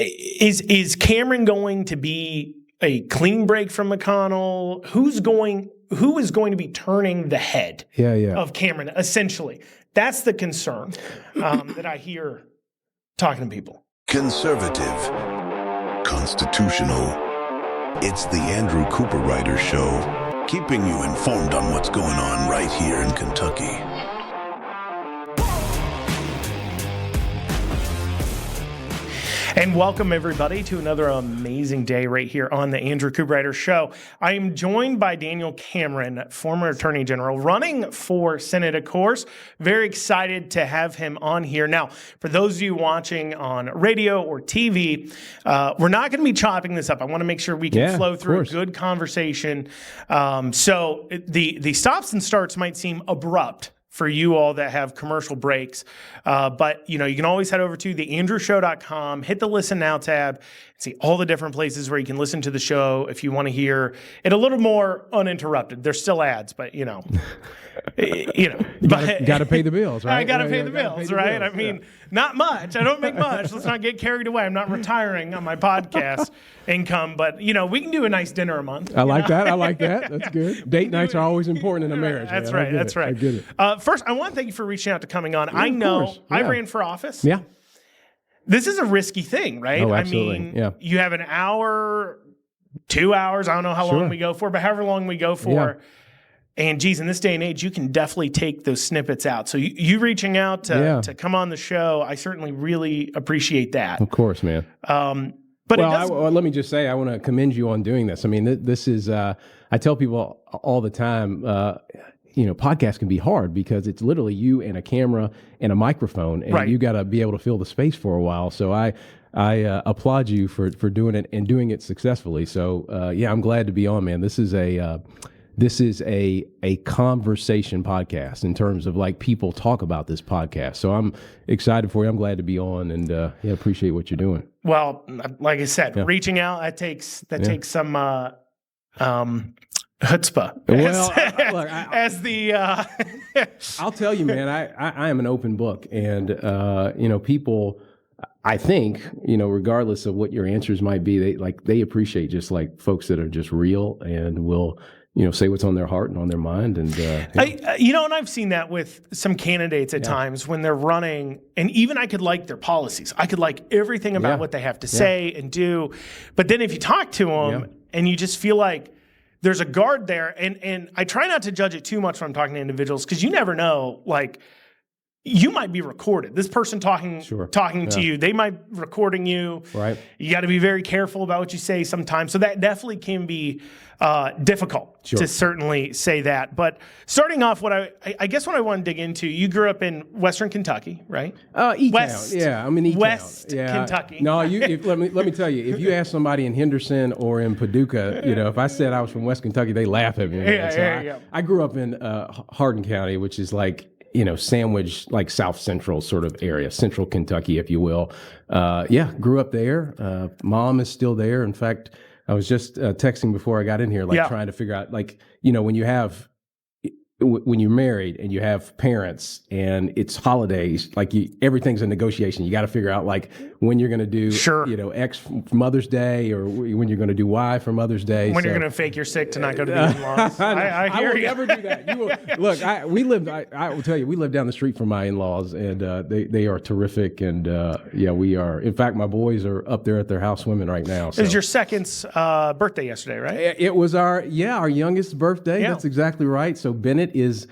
is Cameron going to be a clean break from McConnell? Who is going to be turning the head of Cameron, essentially? That's the concern that I hear talking to people. Conservative, constitutional. It's the Andrew Cooperrider Show, keeping you informed on what's going on right here in Kentucky. And welcome, everybody, to another amazing day right here on the Andrew Cooperrider Show. I am joined by Daniel Cameron, former Attorney General, running for Senate, of course. Very excited to have him on here. Now, for those of you watching on radio or TV, we're not going to be chopping this up. I want to make sure we can flow through a good conversation. So the stops and starts might seem abrupt for you all that have commercial breaks. But, you can always head over to theandrewshow.com, hit the Listen Now tab, and see all the different places where you can listen to the show if you want to hear it a little more uninterrupted. There's still ads, but, got to pay the bills, right? I got to pay the bills, right? I mean, not much. I don't make much. Let's not get carried away. I'm not retiring on my podcast income, but, we can do a nice dinner a month. I like that. That's good. Date nights are always important in a marriage. That's man. right. That's right. I get it. First, I want to thank you for reaching out to coming on. I know I ran for office. Yeah. This is a risky thing, right? Oh, absolutely. I mean, you have an hour, 2 hours. I don't know how long we go for, but however long we go for. Yeah. And geez, in this day and age, you can definitely take those snippets out. So you reaching out to come on the show, I certainly really appreciate that. Of course, man. But let me just say, I want to commend you on doing this. I mean, this is, I tell people all the time, podcasts can be hard because it's literally you and a camera and a microphone, and you got to be able to fill the space for a while. So I applaud you for doing it and doing it successfully. So I'm glad to be on, man. This is a conversation podcast in terms of like people talk about this podcast. So I'm excited for you. I'm glad to be on, and appreciate what you're doing. Well, like I said, reaching out, that takes some chutzpah. I'll tell you, man, I am an open book, and people, I think, regardless of what your answers might be, they appreciate just like folks that are just real and will say what's on their heart and on their mind. And, and I've seen that with some candidates at times when they're running, and even I could like their policies. I could like everything about what they have to say and do. But then if you talk to them and you just feel like there's a guard there, and I try not to judge it too much when I'm talking to individuals, because you never know, like, you might be recorded. This person talking to you, they might be recording you. Right. You got to be very careful about what you say sometimes. So that definitely can be difficult to certainly say that. But starting off, I guess what I want to dig into, you grew up in Western Kentucky, right? West. Yeah, I'm in E-Town. West Kentucky. No, let me tell you, if you ask somebody in Henderson or in Paducah, if I said I was from West Kentucky, they laugh at me. I grew up in Hardin County, which is like, sandwich, like South Central sort of area, Central Kentucky, if you will. Grew up there. Mom is still there. In fact, I was just texting before I got in here, trying to figure out, when you're married and you have parents and it's holidays, everything's a negotiation. You got to figure out when you're going to do, X for Mother's Day, or when you're going to do Y for Mother's Day. When you're going to fake you're sick to not go to the in-laws. I hear you. I will never do that. Look, I will tell you, we live down the street from my in-laws, and they are terrific. And we are. In fact, my boys are up there at their house swimming right now. So. It was your second's birthday yesterday, right? It was our youngest birthday. Yeah. That's exactly right. So Bennett is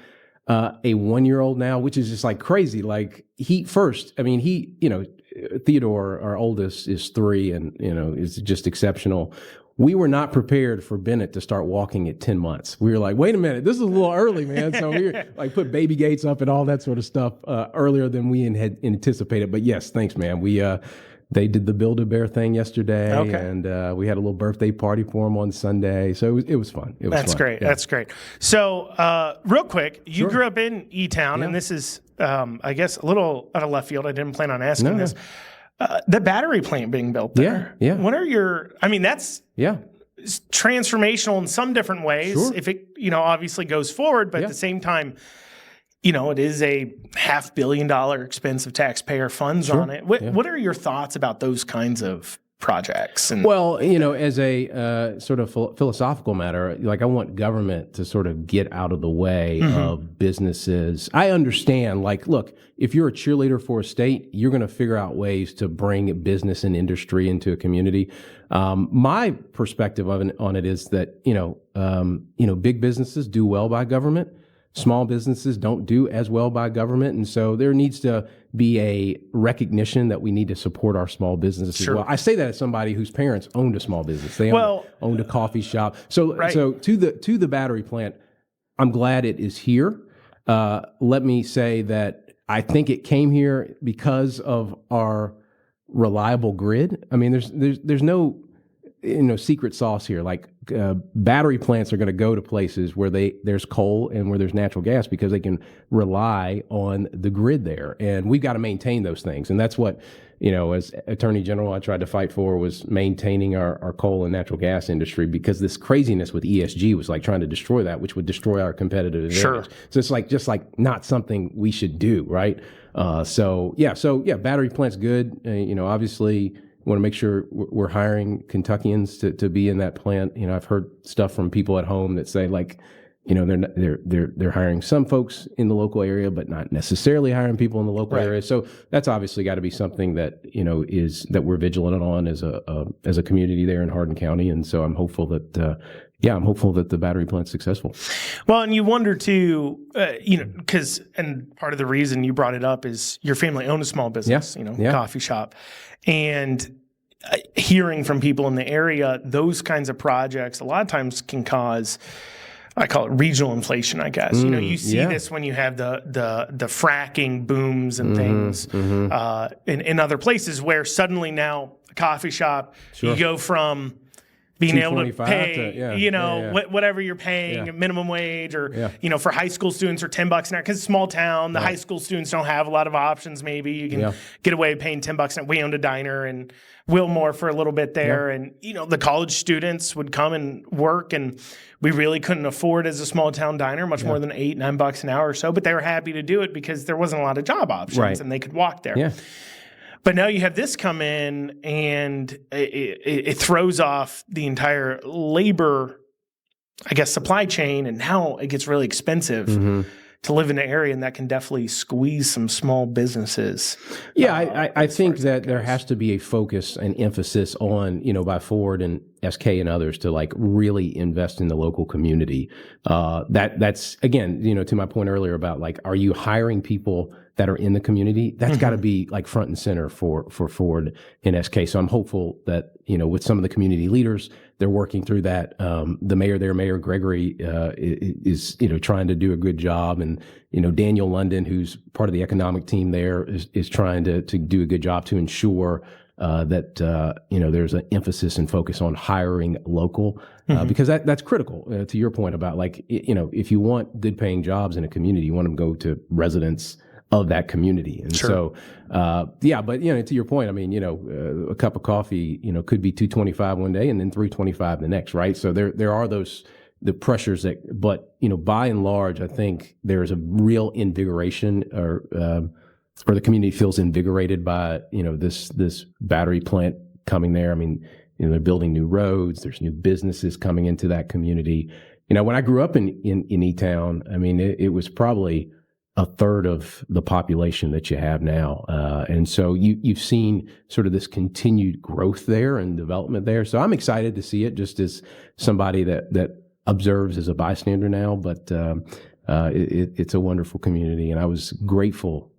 a 1-year-old now, which is just crazy. Theodore, our oldest, is 3 and, is just exceptional. We were not prepared for Bennett to start walking at 10 months. We were like, wait a minute, this is a little early, man. So we put baby gates up and all that sort of stuff earlier than we had anticipated. But yes, thanks, man. They did the Build-A-Bear thing yesterday, and we had a little birthday party for him on Sunday. So it was fun. That's great. Yeah. That's great. So real quick, you grew up in E-Town, and this is, I guess, a little out of left field. I didn't plan on asking this. The battery plant being built there. Yeah. What are that's transformational in some different ways. If it, obviously goes forward, but at the same time, it is a $500 million expense of taxpayer funds on it. What are your thoughts about those kinds of projects? And well, as a sort of philosophical matter, like I want government to sort of get out of the way of businesses. I understand, like, look, if you're a cheerleader for a state, you're going to figure out ways to bring business and industry into a community. My perspective on it is that, big businesses do well by government. Small businesses don't do as well by government. And so there needs to be a recognition that we need to support our small businesses as well. I say that as somebody whose parents owned a small business. They owned a coffee shop. So to the battery plant, I'm glad it is here. Let me say that I think it came here because of our reliable grid. I mean, there's no secret sauce here. Like battery plants are going to go to places where there's coal and where there's natural gas because they can rely on the grid there. And we've got to maintain those things. And that's what, as Attorney General, I tried to fight for was maintaining our coal and natural gas industry, because this craziness with ESG was like trying to destroy that, which would destroy our competitive advantage. So it's like just like not something we should do, right? So battery plant's good. Obviously, want to make sure we're hiring Kentuckians to be in that plant. I've heard stuff from people at home that say like, they're hiring some folks in the local area, but not necessarily hiring people in the local area. So that's obviously got to be something that that we're vigilant on as a community there in Hardin County. And so I'm hopeful that the battery plant's successful. Well, and you wonder too, because and part of the reason you brought it up is your family owned a small business, coffee shop, and hearing from people in the area, those kinds of projects a lot of times can cause, I call it regional inflation, I guess. You see this when you have the fracking booms and things in other places where suddenly now a coffee shop, you go from being able to pay, whatever you're paying, minimum wage, or for high school students, or $10 an hour, because it's a small town. The high school students don't have a lot of options. Maybe you can get away with paying $10 an hour. We owned a diner in Wilmore for a little bit there, and the college students would come and work, and we really couldn't afford as a small town diner much more than $8-9 an hour or so. But they were happy to do it because there wasn't a lot of job options, and they could walk there. Yeah. But now you have this come in, and it throws off the entire labor, I guess, supply chain, and now it gets really expensive to live in the area, and that can definitely squeeze some small businesses. Yeah, I think that there has to be a focus and emphasis on, by Ford and SK and others to like really invest in the local community. That's again, to my point earlier about like, are you hiring people that are in the community? That's got to be like front and center for Ford and SK. So I'm hopeful that, with some of the community leaders, they're working through that. The mayor there, Mayor Gregory, is trying to do a good job. And, Daniel London, who's part of the economic team there, is trying to do a good job to ensure that there's an emphasis and focus on hiring local, because that's critical. To your point about like, if you want good paying jobs in a community, you want them to go to residents of that community. And so, but to your point, I mean, a cup of coffee, could be $2.25 one day and then $3.25 the next, right? So there are the pressures but by and large, I think there's a real invigoration, or the community feels invigorated by, this battery plant coming there. I mean, they're building new roads, there's new businesses coming into that community. When I grew up in E-Town, I mean, it was probably a third of the population that you have now. And so you've seen sort of this continued growth there and development there. So I'm excited to see it, just as somebody that observes as a bystander now, but it's a wonderful community. And I was grateful.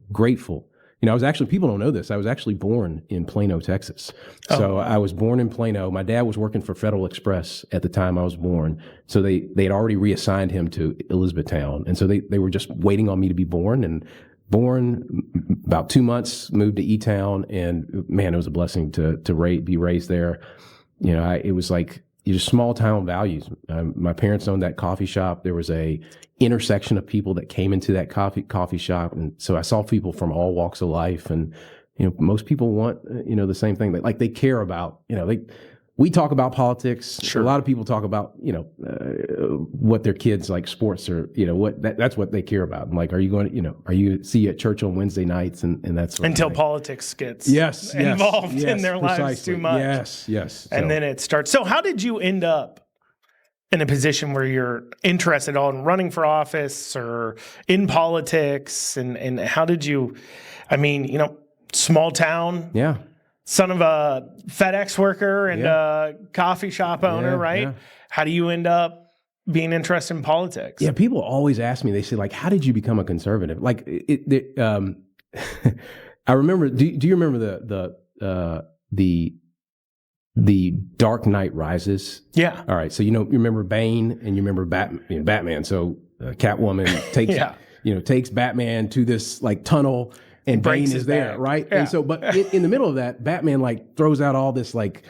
I was actually, people don't know this, I was actually born in Plano, Texas. So I was born in Plano. My dad was working for Federal Express at the time I was born. So they'd already reassigned him to Elizabethtown. And so they were just waiting on me to be born. And born about 2 months, moved to E-Town. And man, it was a blessing to be raised there. It was like, just small town values. My parents owned that coffee shop. There was a intersection of people that came into that coffee shop, and so I saw people from all walks of life. And most people want the same thing. They care about we talk about politics. Sure. A lot of people talk about, what their kids like sports or, that's what they care about. I'm like, are you going to, are you see you at church on Wednesday nights and that sort Until of thing. politics gets involved in their lives too much. Yes. And then it starts. So how did you end up in a position where you're interested in running for office or in politics? And how did you, small town. Yeah. Son of a FedEx worker and a coffee shop owner, right? Yeah. How do you end up being interested in politics? Yeah, people always ask me, they say, like, how did you become a conservative? Like, I remember, do you remember the Dark Knight Rises? Yeah. All right, so you remember Bane and you remember Batman. So Catwoman takes takes Batman to this like tunnel. And Bane is there, right? Yeah. And so, but in the middle of that, Batman like throws out all this like,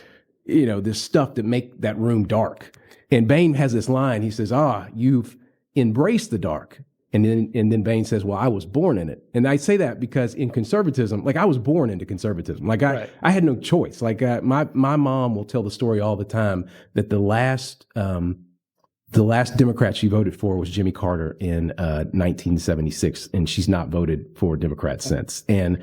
this stuff that make that room dark. And Bane has this line. He says, you've embraced the dark. And then Bane says, well, I was born in it. And I say that because in conservatism, like I was born into conservatism. Like I had no choice. Like my mom will tell the story all the time that the last Democrat she voted for was Jimmy Carter in 1976, and she's not voted for Democrats since. And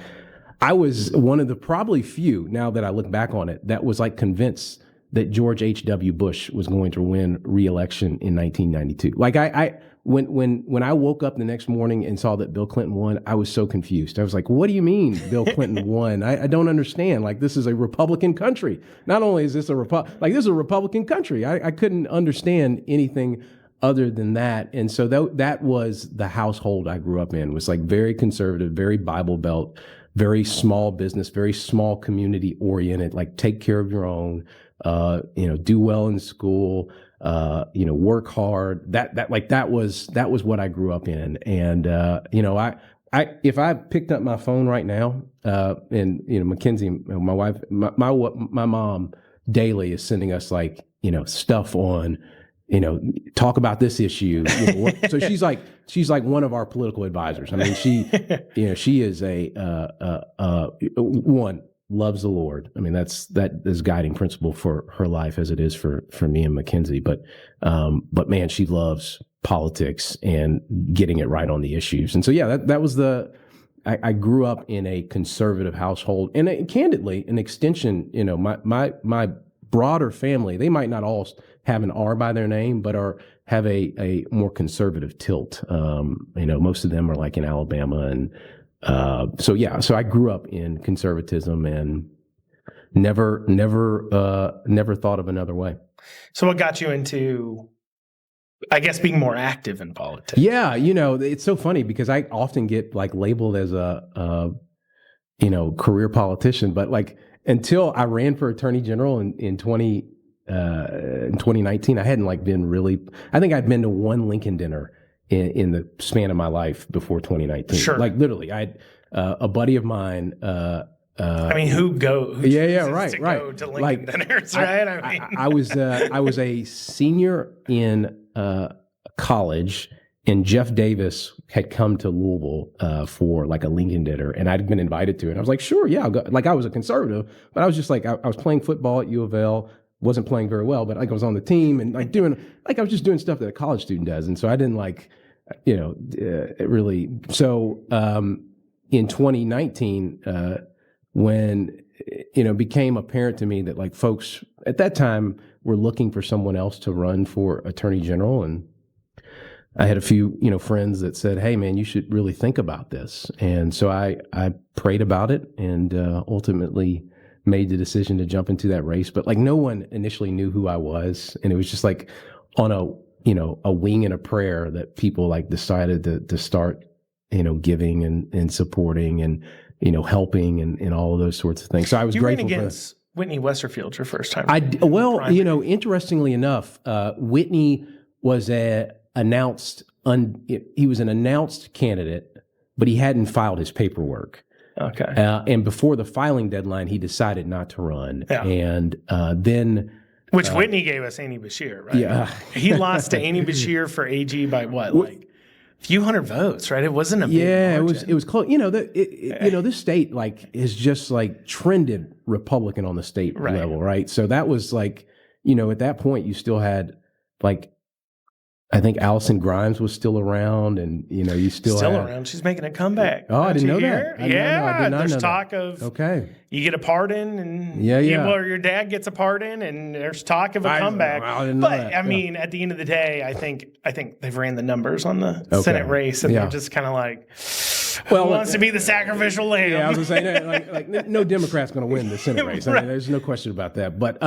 I was one of the probably few, now that I look back on it, that was like convinced that George H.W. Bush was going to win re-election in 1992. Like when I woke up the next morning and saw that Bill Clinton won, I was so confused. I was like, what do you mean Bill Clinton won? I don't understand. Like, this is a Republican country. Not only is this this is a Republican country. I couldn't understand anything other than that. And so that was the household I grew up in, was like very conservative, very Bible Belt, very small business, very small community oriented, like take care of your own, do well in school, work hard. That was what I grew up in. And, if I picked up my phone right now, and, Mackenzie, my wife, my mom daily is sending us like, stuff on, talk about this issue. So she's like one of our political advisors. I mean, she is one, loves the Lord. I mean, that is guiding principle for her life as it is for me and Mackenzie. But man, she loves politics and getting it right on the issues. And so, yeah, that was I grew up in a conservative household, and candidly, an extension, my broader family, they might not all have an R by their name, but have a more conservative tilt. Most of them are like in Alabama. And so I grew up in conservatism and never thought of another way. So what got you into, I guess, being more active in politics? Yeah, it's so funny because I often get like labeled as a career politician, but like until I ran for attorney general in 2019, I hadn't like been really. I think I'd been to one Lincoln dinner in the span of my life before 2019. Sure, like literally, I had a buddy of mine. Who right. Go to Lincoln dinners, right? I was a senior in college, and Jeff Davis had come to Louisville for like a Lincoln dinner, and I'd been invited to it. I was like, sure, yeah, I'll go. Like I was a conservative, but I was just like, I was playing football at U of L, wasn't playing very well, but like I was on the team and like I was just doing stuff that a college student does, and so I didn't like, it really. So in 2019, when it became apparent to me that like folks at that time were looking for someone else to run for attorney general, and I had a few, friends that said, hey man, you should really think about this. And so I prayed about it and ultimately made the decision to jump into that race. But like no one initially knew who I was. And it was just like on a wing and a prayer that people like decided to start, giving and supporting and, helping and all of those sorts of things. So I was grateful ran against Whitney Westerfield your first time. Interestingly enough, Whitney was he was an announced candidate, but he hadn't filed his paperwork. Okay. And before the filing deadline, he decided not to run. Yeah. And then... Which Whitney gave us Annie Bashir, right? Yeah. He lost to Annie Bashir for AG by what? few hundred votes, right? It wasn't a big Yeah, margin. it was close. This state is just trended Republican on the state level, right? So that was at that point you still had I think Allison Grimes was still around, and you still had, around. She's making a comeback. Oh, I didn't know hear? that. I did not There's know talk that. of you get a pardon, and your dad gets a pardon, and there's talk of a comeback. I didn't know that. I mean, at the end of the day, I think they've ran the numbers on the Senate race, and they're just kind of who wants to be the sacrificial lamb? Yeah, I was going to say, no Democrat's going to win the Senate race. I mean, there's no question about that. But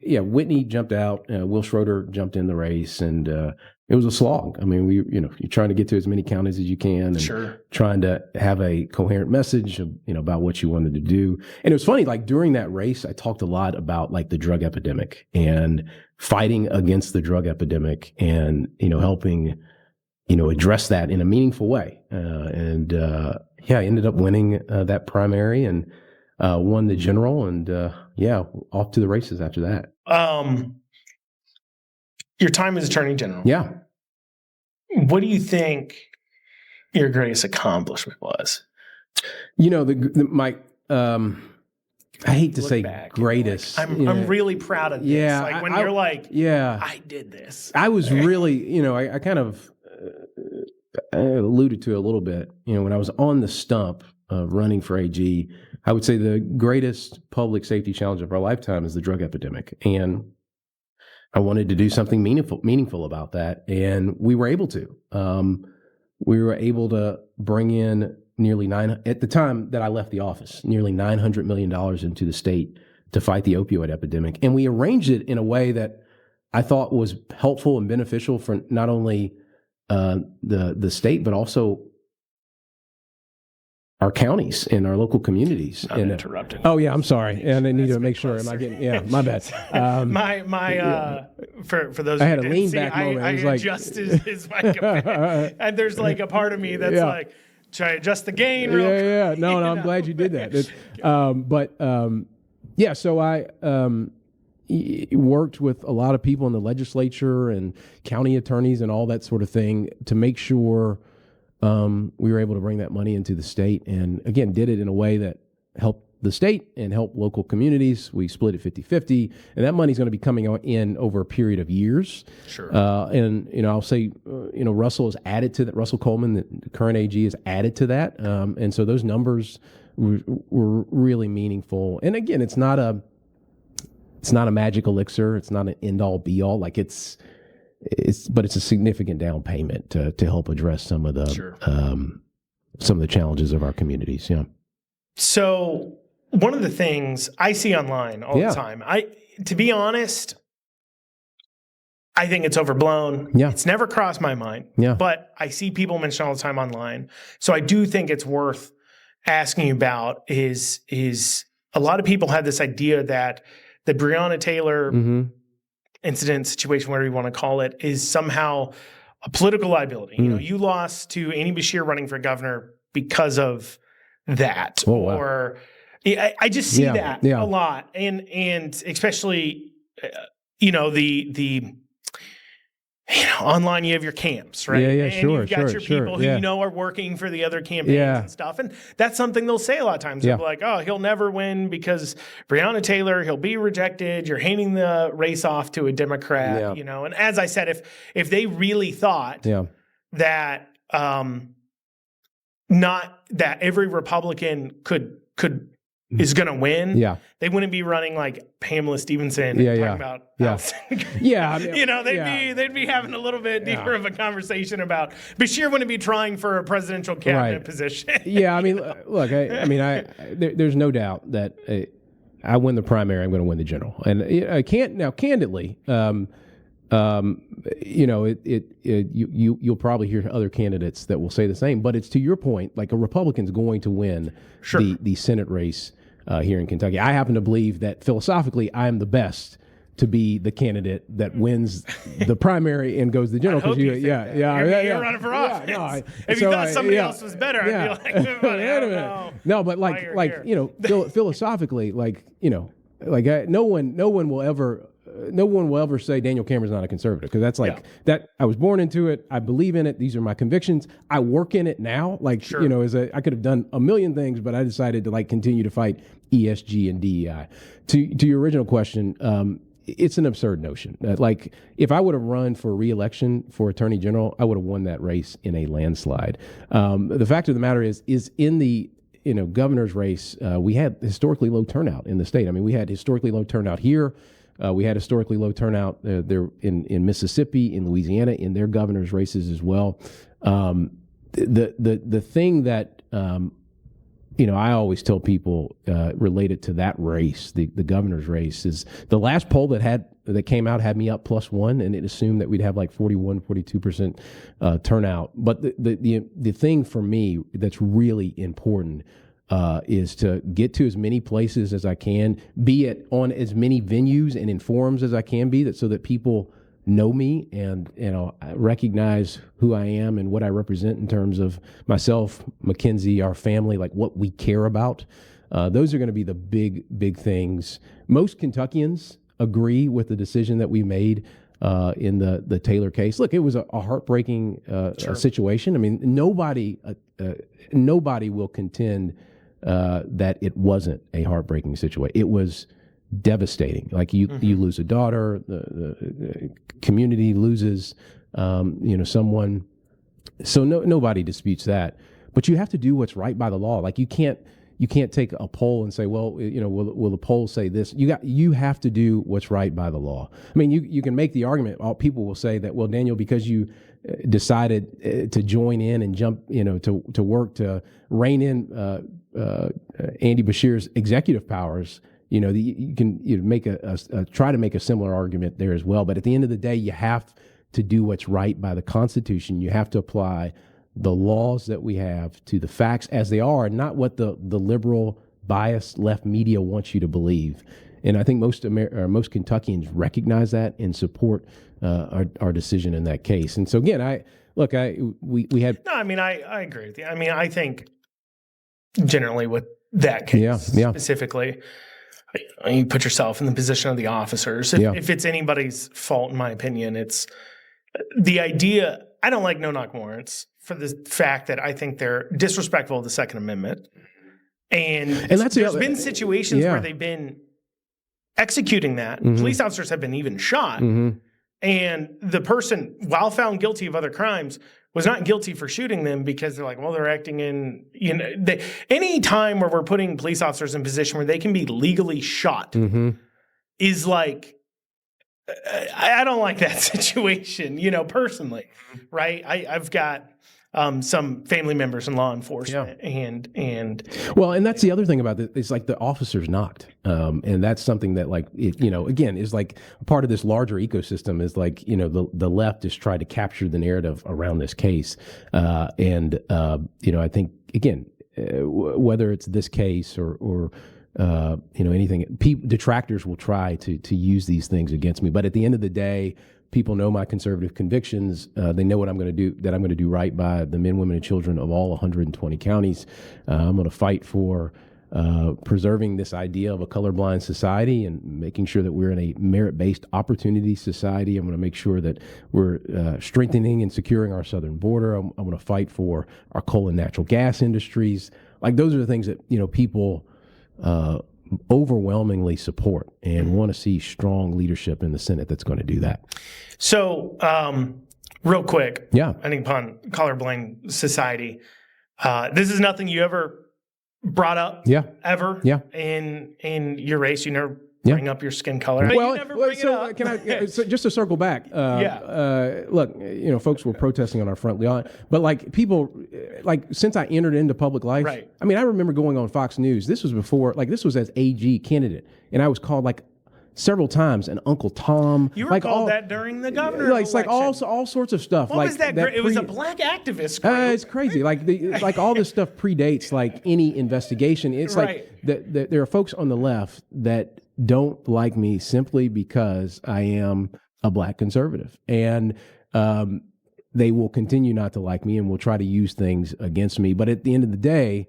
Whitney jumped out, Will Schroeder jumped in the race, and it was a slog. I mean, you're trying to get to as many counties as you can, and trying to have a coherent message, about what you wanted to do. And it was funny, during that race, I talked a lot about the drug epidemic and fighting against the drug epidemic, and helping address that in a meaningful way. I ended up winning that primary and won the general, and off to the races after that. Your time as Attorney General. Yeah. What do you think your greatest accomplishment was? I hate to say greatest. I'm really proud of this. Yeah, I did this. I was really, I kind of alluded to it a little bit. When I was on the stump running for AG, I would say the greatest public safety challenge of our lifetime is the drug epidemic. And I wanted to do something meaningful about that. And we were able to. We were able to bring in at the time that I left the office, nearly $900 million into the state to fight the opioid epidemic. And we arranged it in a way that I thought was helpful and beneficial for not only the state, but also our counties and our local communities. Uninterrupted. Oh yeah, I'm sorry, and I need to make sure. Am I getting? Yeah, my bad. For those I had who a didn't lean see, back moment. I adjusted his mic a bit, and there's a part of me that's should I adjust the gain? Real quick? Yeah. No, I'm glad you did that. So I worked with a lot of people in the legislature and county attorneys and all that sort of thing to make sure we were able to bring that money into the state, and again, did it in a way that helped the state and helped local communities. We split it 50-50, and that money's going to be coming in over a period of years. Sure. And I'll say, Russell has added to that. Russell Coleman, the current AG, has added to that, and so those numbers were really meaningful. And again, it's not a magic elixir. It's not an end all be all. But it's a significant down payment to help address some of the challenges of our communities. Yeah. So one of the things I see online all the time, to be honest, I think it's overblown. Yeah. It's never crossed my mind. Yeah. But I see people mention all the time online. So I do think it's worth asking you about is a lot of people have this idea that the Breonna Taylor incident, situation, whatever you want to call it, is somehow a political liability. You lost to Annie Beshear running for governor because of that. Oh, wow. Or I just see that a lot. And especially, the online you have your camps, right? Yeah, and you've got your people who are working for the other campaigns and stuff. And that's something they'll say a lot of times. They'll be like, oh, he'll never win because Breonna Taylor, he'll be rejected. You're handing the race off to a Democrat, And as I said, if they really thought that not that every Republican is going to win, they wouldn't be running like Pamela Stevenson talking about they'd be having a little bit deeper of a conversation about Beshear wouldn't be trying for a presidential cabinet position. I mean, look, there's no doubt that I win the primary, I'm going to win the general, and I can't now candidly. You'll probably hear other candidates that will say the same, but it's to your point, like a Republican's going to win the Senate race here in Kentucky. I happen to believe that philosophically I am the best to be the candidate that wins the primary and goes to the general. You're running for office. If you thought somebody else was better, I'd be like, buddy, I don't know. No, but philosophically, no one will ever no one will ever say Daniel Cameron's not a conservative, because that's like that. I was born into it. I believe in it. These are my convictions. I work in it now. Like, Sure. you know, I could have done a million things, but I decided to like continue to fight ESG and DEI. To your original question, it's an absurd notion. Like, if I would have run for re-election for Attorney General, I would have won that race in a landslide. The fact of the matter is in the governor's race, we had historically low turnout in the state. I mean, we had historically low turnout here. We had historically low turnout there in Mississippi, in Louisiana, in their governor's races as well. The thing that I always tell people related to that race, the governor's race, is the last poll that came out had me up +1, and it assumed that we'd have like 42% turnout. But the thing for me that's really important is to get to as many places as I can, be it on as many venues and in forums as I can be, so that people know me and recognize who I am and what I represent in terms of myself, Mackenzie, our family, like what we care about. Those are going to be the big things. Most Kentuckians agree with the decision that we made in the Taylor case. Look, it was a heartbreaking situation. I mean, nobody will contend that it wasn't a heartbreaking situation. It was devastating. Like you lose a daughter, the community loses, someone. So nobody disputes that. But you have to do what's right by the law. Like you can't take a poll and say, well, will the poll say this? You have to do what's right by the law. I mean, you can make the argument. People will say that, well, Daniel, because you decided to join in and jump, to work to rein in Andy Beshear's executive powers. You can make try to make a similar argument there as well. But at the end of the day, you have to do what's right by the Constitution. You have to apply the laws that we have to the facts as they are, and not what the liberal, biased left media wants you to believe. And I think most Kentuckians recognize that and support our decision in that case. And so again, we had. No, I mean, I agree with you. I mean, I think generally with that case specifically, you put yourself in the position of the officers. If it's anybody's fault, in my opinion, it's the idea. I don't like no-knock warrants for the fact that I think they're disrespectful of the Second Amendment. And there's been situations where they've been executing that. Mm-hmm. Police officers have been even shot. Mm-hmm. And the person, while found guilty of other crimes, was not guilty for shooting them because they're like, well, they're acting in, any time where we're putting police officers in a position where they can be legally shot is like, I don't like that situation, personally, right? I've got some family members in law enforcement and that's the other thing about this. It's like the officers not, and that's something that again, is like part of this larger ecosystem is like, the left has tried to capture the narrative around this case. I think again, whether it's this case or anything, detractors will try to use these things against me. But at the end of the day, people know my conservative convictions. They know what I'm going to do, that I'm going to do right by the men, women, and children of all 120 counties. I'm going to fight for preserving this idea of a colorblind society and making sure that we're in a merit-based opportunity society. I'm going to make sure that we're strengthening and securing our southern border. I'm going to fight for our coal and natural gas industries. Like, those are the things that, people overwhelmingly support and want to see strong leadership in the Senate that's going to do that. So, real quick, I think upon Colorblind Society, this is nothing you ever brought up, ever, in your race. You never bring up your skin color. Well, you never bring it up. Can I just to circle back? Look, folks were protesting on our front lawn, but people, since I entered into public life, I mean, I remember going on Fox News. This was before, this was as AG candidate, and I was called several times an Uncle Tom. You were called that during the governor's election. All sorts of stuff. What was that? It was a black activist group. It's crazy. All this stuff predates any investigation. It's that there are folks on the left that don't like me simply because I am a black conservative, and they will continue not to like me and will try to use things against me. But at the end of the day,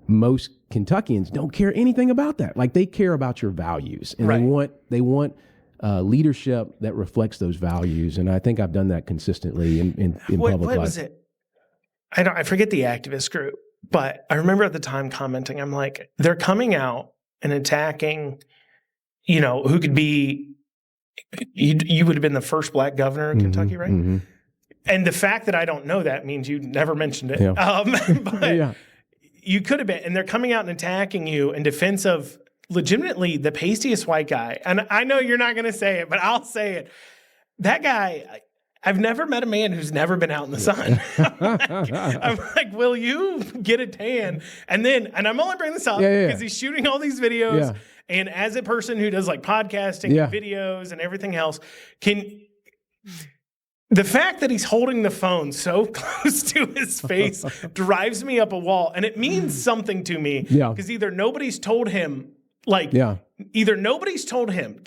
most Kentuckians don't care anything about that. Like, they care about your values, and Right. they want leadership that reflects those values. And I think I've done that consistently in public life. What was it? I forget the activist group, but I remember at the time commenting, I'm like, they're coming out and attacking, who could be, you would have been the first black governor in Kentucky, right? Mm-hmm. And the fact that I don't know that means you never mentioned it. Yeah. But you could have been, and they're coming out and attacking you in defense of legitimately the pastiest white guy. And I know you're not going to say it, but I'll say it. That guy, I've never met a man who's never been out in the sun. I'm like, will you get a tan? And I'm only bringing this up because he's shooting all these videos. Yeah. And as a person who does like podcasting and videos and everything else, the fact that he's holding the phone so close to his face drives me up a wall. And it means something to me because either nobody's told him to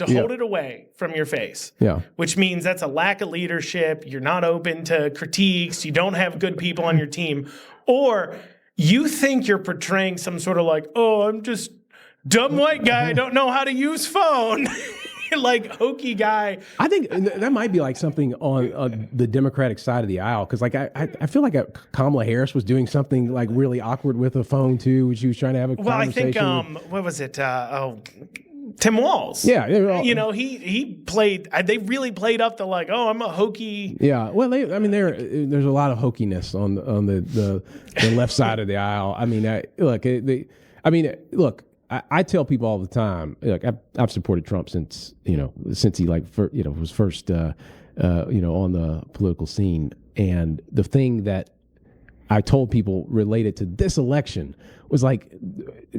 hold it away from your face, which means that's a lack of leadership. You're not open to critiques. You don't have good people on your team, or you think you're portraying some sort of like, oh, I'm just dumb white guy. I don't know how to use phone. Like hokey guy. I think that might be like something on the Democratic side of the aisle, because like I feel like Kamala Harris was doing something like really awkward with a phone too, when she was trying to have a conversation. Well, I think what was it? Tim Walz. Yeah, he played. They really played up the like, oh, I'm a hokey. Yeah, well, there's a lot of hokiness on the left side of the aisle. I mean, look. I tell people all the time, like I've supported Trump since he was first on the political scene, and the thing that I told people related to this election was like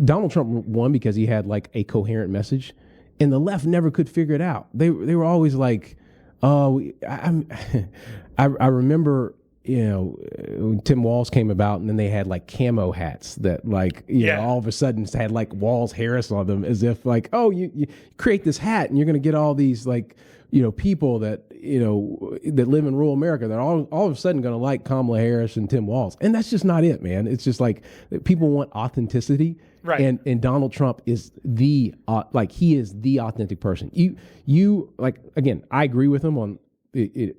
Donald Trump won because he had like a coherent message, and the left never could figure it out. They were always like, oh, I remember. Tim Walz came about, and then they had like camo hats that like, all of a sudden had like Walz Harris on them, as if like, oh, you create this hat and you're going to get all these like, people that, that live in rural America that are all of a sudden going to like Kamala Harris and Tim Walz. And that's just not it, man. It's just like people want authenticity. Right. And Donald Trump is he is the authentic person. You like, again, I agree with him on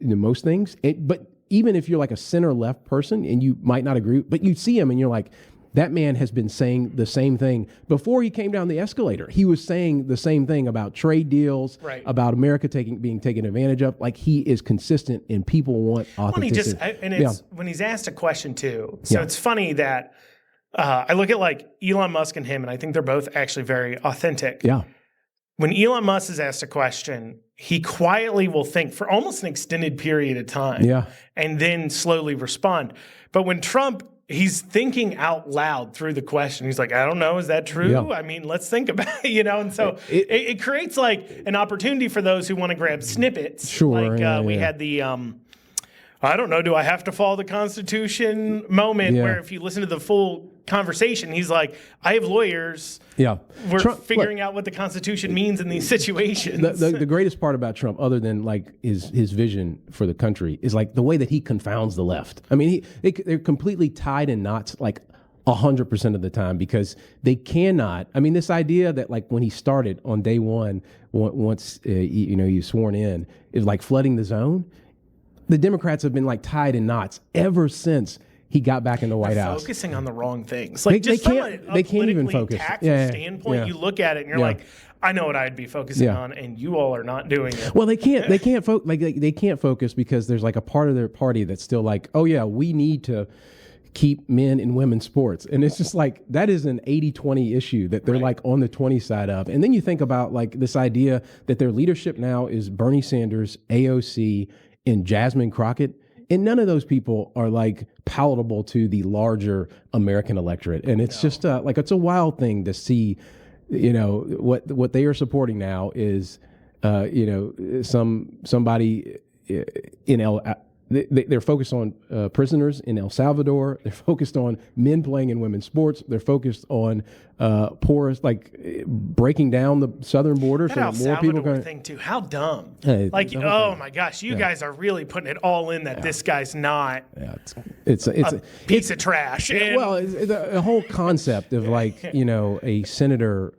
most things, but even if you're like a center left person and you might not agree, but you see him and you're like, that man has been saying the same thing before he came down the escalator. He was saying the same thing about trade deals, about America being taken advantage of. Like, he is consistent, and people want authenticity. When he's asked a question too. So it's funny that I look at like Elon Musk and him, and I think they're both actually very authentic. Yeah. When Elon Musk is asked a question, he quietly will think for almost an extended period of time and then slowly respond. But when Trump, he's thinking out loud through the question. He's like, I don't know. Is that true? Yeah. I mean, let's think about it, And so it creates like an opportunity for those who want to grab snippets. Sure. Like we had the, I don't know, do I have to follow the Constitution moment where if you listen to the full conversation, he's like, I have lawyers. Yeah. We're figuring out what the Constitution means in these situations. The greatest part about Trump, other than like his vision for the country, is like the way that he confounds the left. I mean, they're completely tied in knots like 100% of the time, because they cannot. I mean, this idea that like when he started on day one, once you sworn in, is like flooding the zone. The Democrats have been like tied in knots ever since he got back in the White House. Focusing on the wrong things. Like they can't even focus. Tactful standpoint, you look at it and you're like, I know what I'd be focusing on, and you all are not doing it. Well, they can't focus because there's like a part of their party that's still like, oh yeah, we need to keep men and women's sports. And it's just like, that is an 80-20 issue that they're like on the 20 side of. And then you think about like this idea that their leadership now is Bernie Sanders, AOC, and Jasmine Crockett. And none of those people are like palatable to the larger American electorate. And it's just like, it's a wild thing to see, what they are supporting now is, somebody in they're focused on prisoners in El Salvador. They're focused on men playing in women's sports. They're focused on poorest, like breaking down the southern border That so El that more Salvador people can. thing too. How dumb! Like, oh my gosh, you guys are really putting it all in that this guy's not It's a piece of trash. And well, the whole concept of like a senator,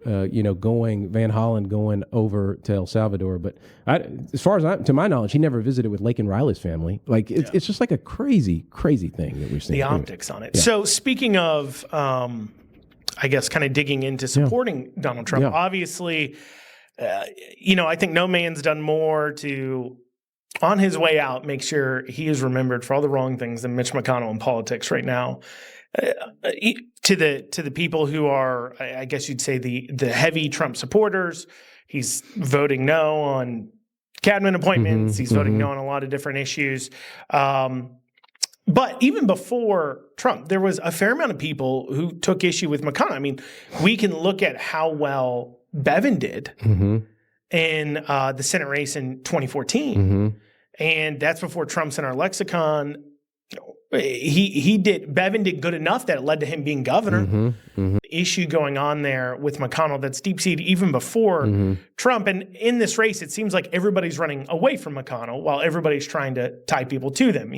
going Van Hollen going over to El Salvador, but as far as to my knowledge, he never visited with Laken Riley's family. Like it's just like a crazy thing that we're seeing. The optics on it. Yeah. So speaking of, I guess, kind of digging into supporting Donald Trump, obviously, I think no man's done more to, on his way out, make sure he is remembered for all the wrong things than Mitch McConnell in politics right now. To the people who are, I guess you'd say, the heavy Trump supporters, he's voting no on cabinet appointments. He's voting no on a lot of different issues. But even before Trump, there was a fair amount of people who took issue with McConnell. I mean, we can look at how well Bevin did in the Senate race in 2014. And that's before Trump's in our lexicon. Bevin did good enough that it led to him being governor. The issue going on there with McConnell that's deep-seated even before Trump. And in this race, it seems like everybody's running away from McConnell while everybody's trying to tie people to them.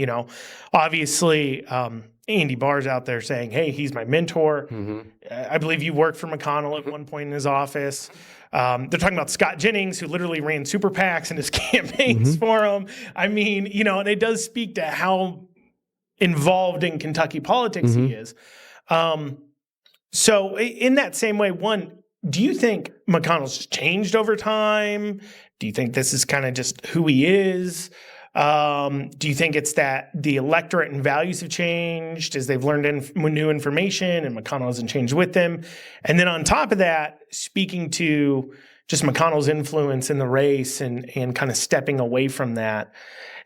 Obviously, Andy Barr's out there saying, hey, he's my mentor. I believe you worked for McConnell at one point in his office. They're talking about Scott Jennings, who literally ran super PACs in his campaigns for him. I mean, and it does speak to how involved in Kentucky politics he is. So in that same way, one, do you think McConnell's changed over time? Do you think this is kind of just who he is? Do you think it's that the electorate and values have changed as they've learned new information and McConnell hasn't changed with them? And then on top of that, speaking to just McConnell's influence in the race and kind of stepping away from that,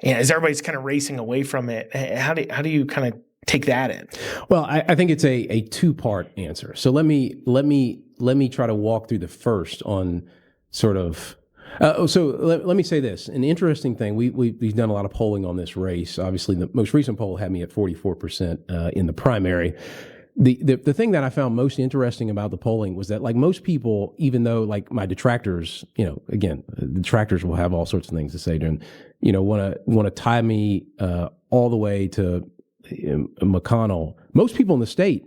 and as everybody's kind of racing away from it, how do you kind of take that in? Well, I think it's a two-part answer. So let me try to walk through the first on sort of. Let me say this. An interesting thing, we've done a lot of polling on this race. Obviously, the most recent poll had me at 44% in the primary. The thing that I found most interesting about the polling was that, like most people, even though like my detractors, again, the detractors will have all sorts of things to say to, want to tie me all the way to McConnell. Most people in the state.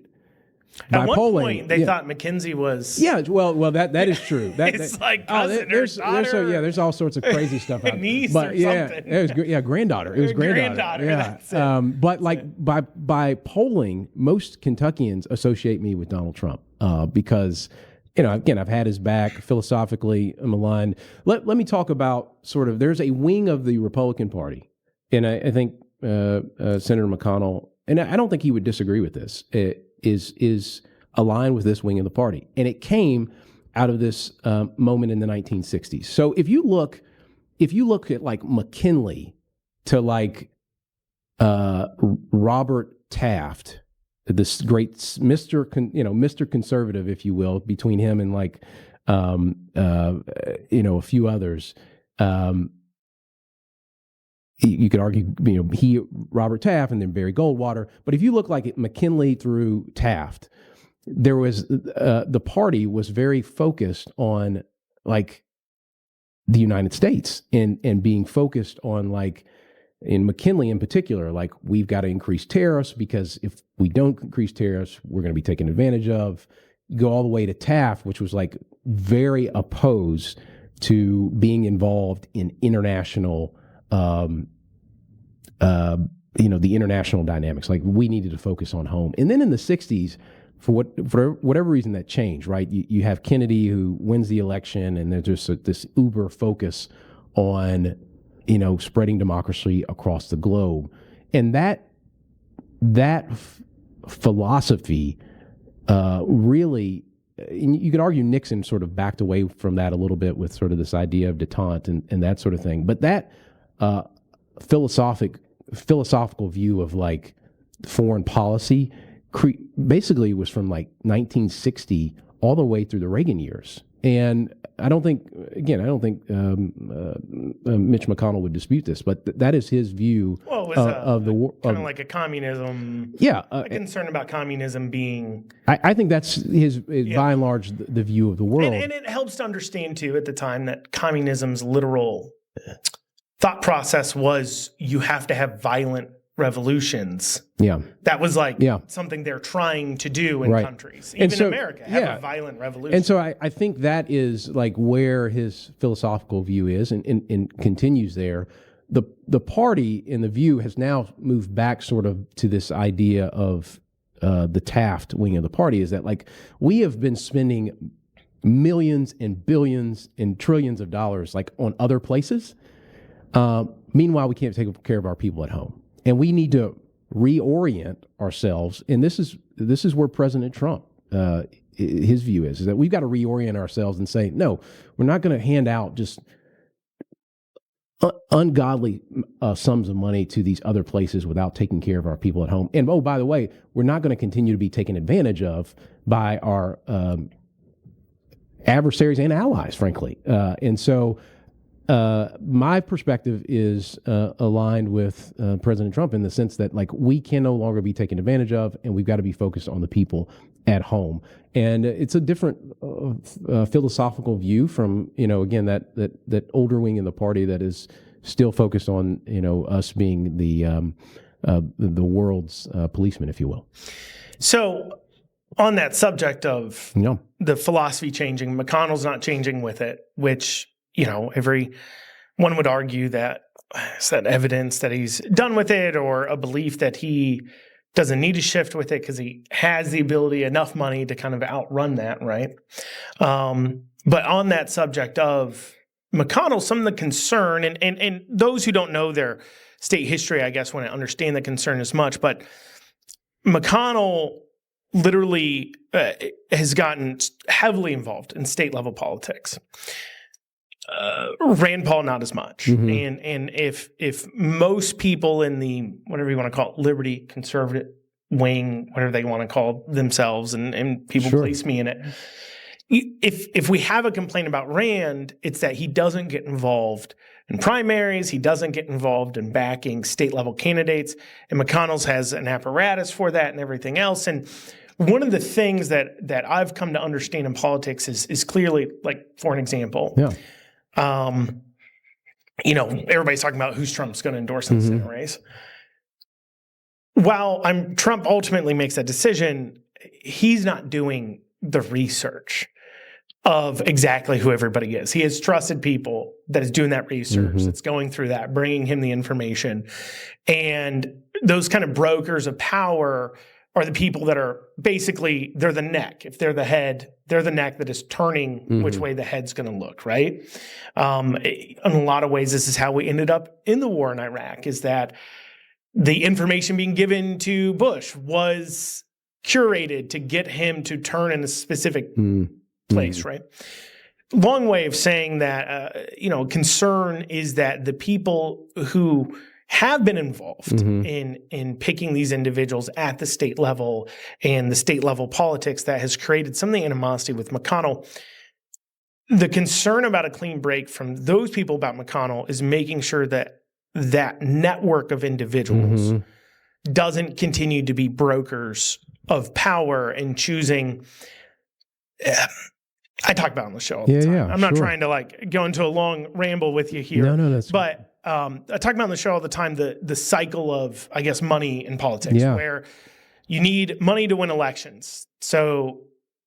At one point, they thought McKenzie was. Yeah, well, that is true. It's like cousin or daughter. There's all sorts of crazy stuff out there. Niece or something. It was granddaughter. It was granddaughter. Yeah. That's it. But like by polling, most Kentuckians associate me with Donald Trump because, again, I've had his back philosophically. I'm aligned. Let me talk about sort of. There's a wing of the Republican Party, and I think Senator McConnell, and I don't think he would disagree with this. Is aligned with this wing of the party. And it came out of this moment in the 1960s. So if you look at like McKinley to like Robert Taft, this great Mr. Conservative, if you will, between him and like a few others, you could argue, Robert Taft and then Barry Goldwater. But if you look like McKinley through Taft, there was the party was very focused on like the United States and being focused on like in McKinley in particular, like we've got to increase tariffs because if we don't increase tariffs, we're going to be taken advantage of. You go all the way to Taft, which was like very opposed to being involved in international the international dynamics. Like we needed to focus on home. And then in the 60s, for whatever reason that changed, right? You have Kennedy who wins the election and there's just this uber focus on, spreading democracy across the globe. And that philosophy really, and you could argue Nixon sort of backed away from that a little bit with sort of this idea of detente and that sort of thing. But that philosophical view of like foreign policy basically was from like 1960 all the way through the Reagan years. And I don't think Mitch McConnell would dispute this, but that is his view of the war. Kind of like a communism. Yeah. A concern about communism being. I think that's his by and large, the view of the world. And it helps to understand, too, at the time that communism's literal thought process was you have to have violent revolutions. Yeah. That was something they're trying to do in countries. Even America, have a violent revolution. And so I think that is like where his philosophical view is and continues there. The party in the view has now moved back sort of to this idea of the Taft wing of the party, is that like we have been spending millions and billions and trillions of dollars like on other places. Meanwhile, we can't take care of our people at home. And we need to reorient ourselves. And this is where President Trump, his view is that we've got to reorient ourselves and say, no, we're not going to hand out just ungodly sums of money to these other places without taking care of our people at home. And, oh, by the way, we're not going to continue to be taken advantage of by our adversaries and allies, frankly. And so my perspective is aligned with President Trump in the sense that like we can no longer be taken advantage of, and we've got to be focused on the people at home. And it's a different philosophical view from again that older wing in the party that is still focused on us being the world's policeman, if you will. So on that subject of the philosophy changing, McConnell's not changing with it, which. Everyone would argue that is that evidence that he's done with it, or a belief that he doesn't need to shift with it because he has the ability, enough money to kind of outrun that, right? But on that subject of McConnell, some of the concern, and those who don't know their state history, I guess, wouldn't understand the concern as much, but McConnell literally has gotten heavily involved in state level politics. Rand Paul, not as much. Mm-hmm. And if most people in the, whatever you want to call it, liberty conservative wing, whatever they want to call themselves, and people place me in it. If we have a complaint about Rand, it's that he doesn't get involved in primaries. He doesn't get involved in backing state level candidates. And McConnell's has an apparatus for that and everything else. And one of the things that I've come to understand in politics is clearly, like, for an example, everybody's talking about who's Trump's going to endorse in the Senate race. While Trump ultimately makes that decision, he's not doing the research of exactly who everybody is. He has trusted people that is doing that research, that's going through that, bringing him the information. And those kind of brokers of power are the people that are basically, they're the neck. If they're the head, they're the neck that is turning which way the head's going to look, right? In a lot of ways, this is how we ended up in the war in Iraq, is that the information being given to Bush was curated to get him to turn in a specific place, right? Long way of saying that, concern is that the people who have been involved in picking these individuals at the state level and the state level politics that has created some of the animosity with McConnell. The concern about a clean break from those people about McConnell is making sure that that network of individuals doesn't continue to be brokers of power and choosing. I talk about it on the show all the time. I'm not trying to go into a long ramble with you here. No, that's but I talk about on the show all the time the cycle of, I guess, money in politics, where you need money to win elections. So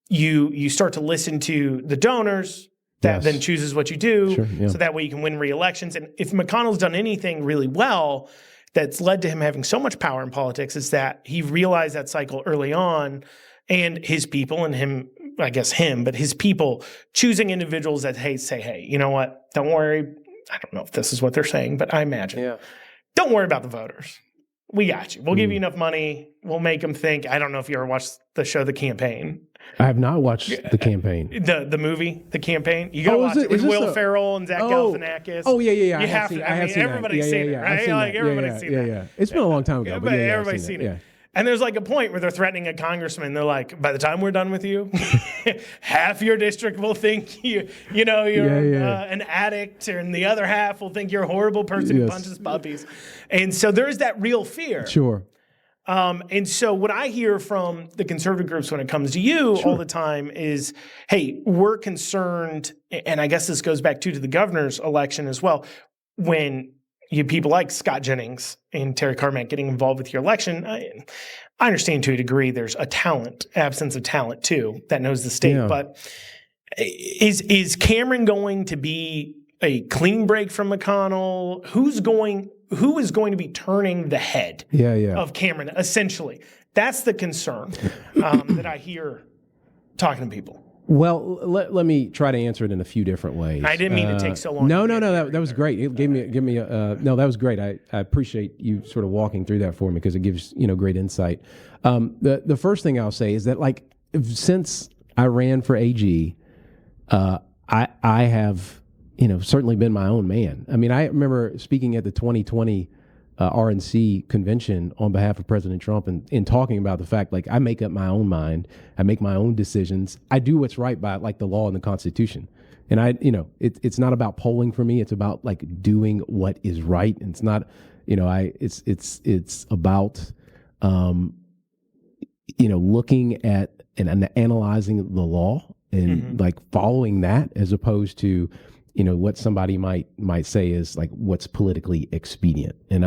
you start to listen to the donors that then chooses what you do, so that way you can win re-elections. And if McConnell's done anything really well that's led to him having so much power in politics, is that he realized that cycle early on, and his people and him, but his people choosing individuals that say, hey, you know what? Don't worry. I don't know if this is what they're saying, but I imagine. Don't worry about the voters. We got you. We'll give you enough money. We'll make them think. I don't know if you ever watched the show The Campaign. I have not watched The Campaign. The movie, The Campaign. You got to watch it. With Will Ferrell and Zach Galifianakis. Oh, yeah. You have to. Everybody's seen it, right? Everybody's seen it. Yeah. It's been a long time ago, but everybody's seen it. And there's like a point where they're threatening a congressman. They're like, by the time we're done with you, half your district will think you're an addict, and the other half will think you're a horrible person who punches puppies. And so there's that real fear. Sure. And so what I hear from the conservative groups when it comes to you all the time is, hey, we're concerned, and I guess this goes back to the governor's election as well, when you people like Scott Jennings and Terry Carmack getting involved with your election. I understand to a degree there's a absence of talent too, that knows the state. Yeah. But is Cameron going to be a clean break from McConnell? Who is going to be turning the head of Cameron, essentially? That's the concern that I hear talking to people. Well, let me try to answer it in a few different ways. I didn't mean to take so long. No, that was great. It gave me that was great. I appreciate you sort of walking through that for me because it gives great insight. The first thing I'll say is that since I ran for AG, I have certainly been my own man. I mean, I remember speaking at the 2020 RNC convention on behalf of President Trump and talking about the fact, I make up my own mind. I make my own decisions. I do what's right by the law and the Constitution. And it's not about polling for me. It's about doing what is right. And it's not, it's about, looking at and analyzing the law and following that as opposed to, what somebody might say is what's politically expedient. And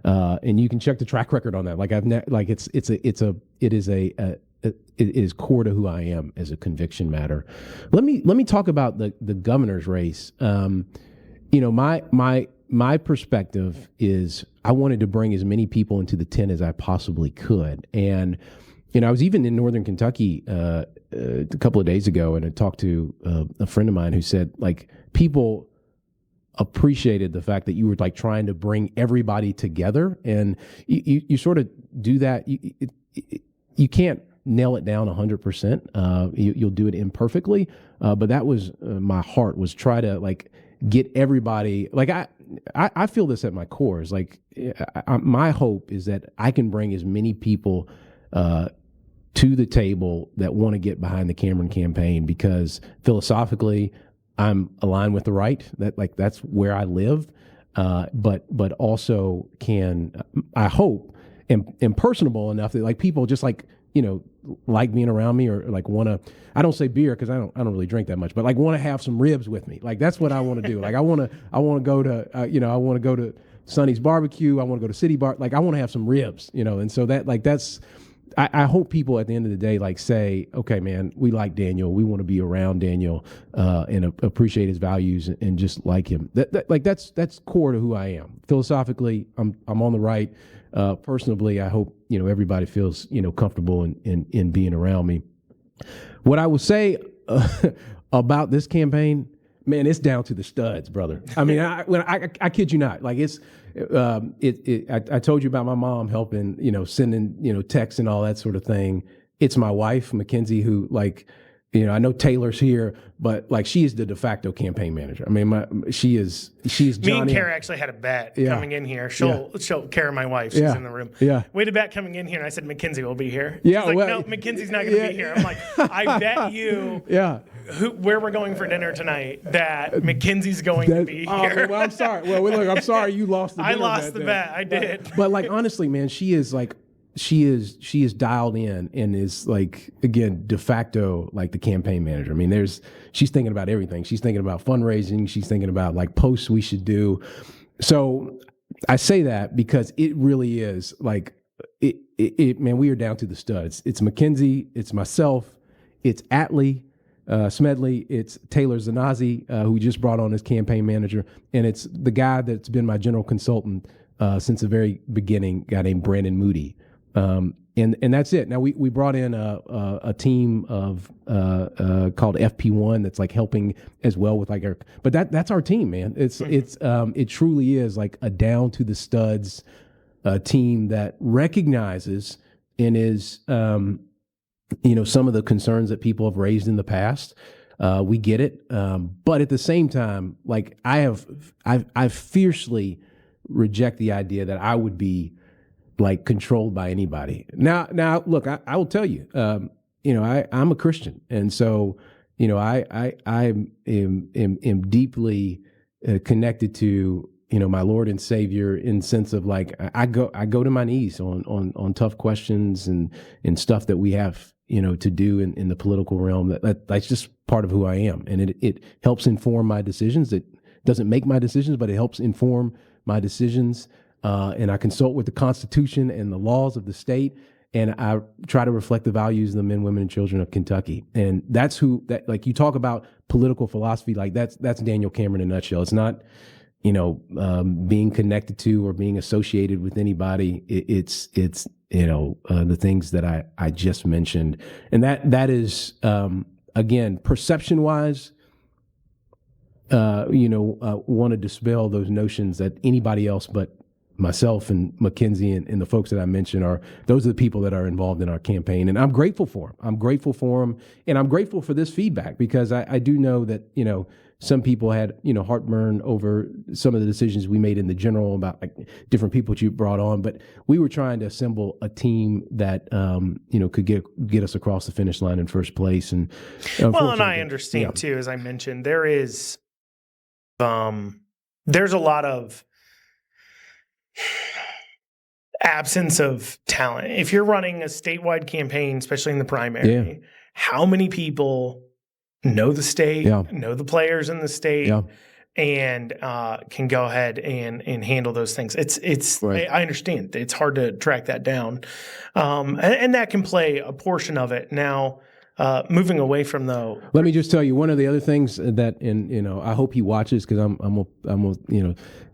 and you can check the track record on that. It is core to who I am as a conviction matter. Let me talk about the governor's race. My perspective is I wanted to bring as many people into the tent as I possibly could. And, I was even in Northern Kentucky a couple of days ago, and I talked to a friend of mine who said, people appreciated the fact that you were trying to bring everybody together, and you sort of do that. You can't nail it down 100%. You'll do it imperfectly, but that was my heart, was try to get everybody. I feel this at my core is my hope is that I can bring as many people to the table that want to get behind the Cameron campaign, because philosophically I'm aligned with the right. That's where I live, but also I hope am personable enough that people just like being around me, or want to. I don't say beer because I don't really drink that much, but want to have some ribs with me. That's what I want to do. I want to go to I want to go to Sonny's barbecue. I want to go to City Bar. I want to have some ribs. And so that's. I hope people at the end of the day say, okay, man, we like Daniel. We want to be around Daniel and appreciate his values and just like him. That's core to who I am. Philosophically, I'm on the right. Personally, I hope everybody feels comfortable in being around me. What I will say about this campaign, man, it's down to the studs, brother. I mean, I kid you not. I told you about my mom helping, sending, texts and all that sort of thing. It's my wife, Mackenzie, who I know Taylor's here, but she is the de facto campaign manager. I mean, she's Johnny. Me and Kara actually had a bet coming in here. She'll Kara, my wife, she's in the room. Yeah. We had a bet coming in here, and I said Mackenzie will be here. She's no, Mackenzie's not going to be here. I'm like, I bet you. Where we're going for dinner tonight, that Mackenzie's going to be here. Well, I'm sorry. Well, look, I'm sorry you lost the bet. I lost the bet. I did. But honestly, man, she is she is dialed in and is again, de facto, the campaign manager. I mean, she's thinking about everything. She's thinking about fundraising. She's thinking about posts we should do. So I say that because it really is man, we are down to the studs. It's Mackenzie, it's myself, it's Atlee Smedley, it's Taylor Zanazi, who we just brought on as campaign manager, and it's the guy that's been my general consultant since the very beginning, a guy named Brandon Moody. And that's it. Now we brought in a team of called FP1 that's helping as well with but that's our team, man. It truly is a down to the studs team that recognizes and is some of the concerns that people have raised in the past. We get it, but at the same time, I fiercely reject the idea that I would be like controlled by anybody. Now, look, I will tell you, I'm a Christian, and so I am deeply connected to my Lord and Savior in sense of like I go to my knees on tough questions and stuff that we have to do in the political realm. That's just part of who I am, and it helps inform my decisions. It doesn't make my decisions, but it helps inform my decisions. And I consult with the Constitution and the laws of the state, and I try to reflect the values of the men, women, and children of Kentucky. And that's like you talk about political philosophy, like that's Daniel Cameron in a nutshell. It's not, being connected to or being associated with anybody. It's the things that I just mentioned, and that is again, perception wise. Want to dispel those notions that anybody else but myself and Mackenzie and the folks that I mentioned those are the people that are involved in our campaign. And I'm grateful for them. And I'm grateful for this feedback, because I do know that, some people had, heartburn over some of the decisions we made in the general about like different people that you brought on, but we were trying to assemble a team that, could get us across the finish line in first place. And and I understand too, as I mentioned, there's a lot of absence of talent. If you're running a statewide campaign, especially in the primary, how many people know the state, know the players in the state, and can go ahead and handle those things? It's right. I understand it's hard to track that down, and that can play a portion of it. Now, moving away from though, let me just tell you one of the other things that, I hope he watches, because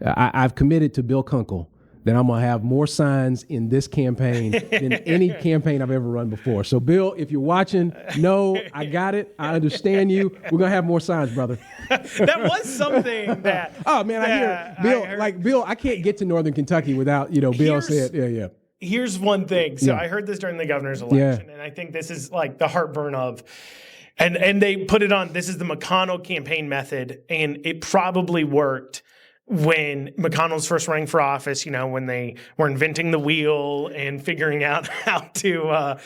I've committed to Bill Kunkel that I'm going to have more signs in this campaign than any campaign I've ever run before. So, Bill, if you're watching, no, I got it. I understand you. We're going to have more signs, brother. That was something that... Oh, man, I hear Bill, Bill, I can't get to Northern Kentucky without, Bill said, Here's one thing. So I heard this during the governor's election, and I think this is like the heartburn of... And they put it on, this is the McConnell campaign method, and it probably worked when McConnell's first running for office, when they were inventing the wheel and figuring out how to,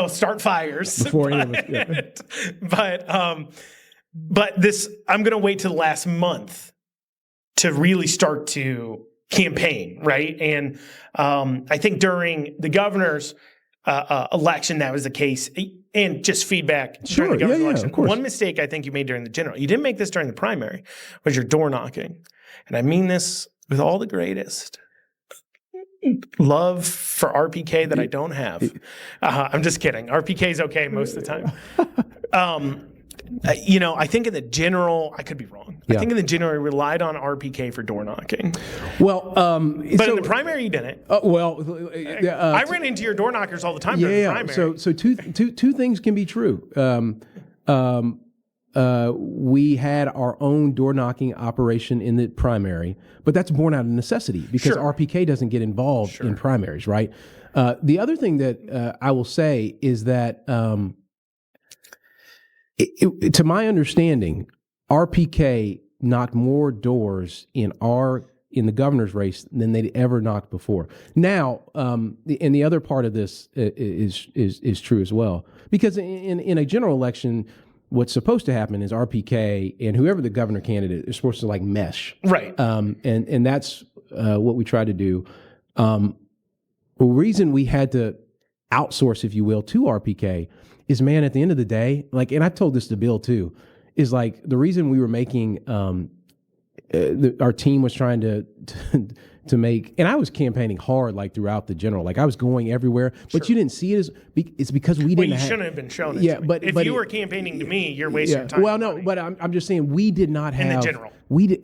start fires. Before any of us, but this, I'm going to wait till the last month to really start to campaign, right? And I think during the governor's election, that was the case. And just feedback during the governor's election. Of course. One mistake I think you made during the general, you didn't make this during the primary, was your door knocking. And I mean this with all the greatest love for RPK that I don't have. I'm just kidding. RPK is okay most of the time. I think in the general, I could be wrong. I think in the general, we relied on RPK for door knocking. Well, but in the primary, you didn't. I ran into your door knockers all the time during the primary. So two things can be true. We had our own door knocking operation in the primary, but that's born out of necessity because RPK doesn't get involved in primaries, right? The other thing that I will say is that, to my understanding, RPK knocked more doors in the governor's race than they'd ever knocked before. Now, the other part of this is true as well, because in a general election, what's supposed to happen is RPK and whoever the governor candidate is supposed to like mesh. Right. And that's what we try to do. The reason we had to outsource, if you will, to RPK is, man, at the end of the day, like, and I told this to Bill too, is like the reason we were making, our team was trying to make, and I was campaigning hard like throughout the general, like I was going everywhere, but you didn't see it it's because we didn't. You shouldn't have been shown it. But if you were campaigning to me, you're wasting your time. Well, no, but I'm just saying we did not have in the general.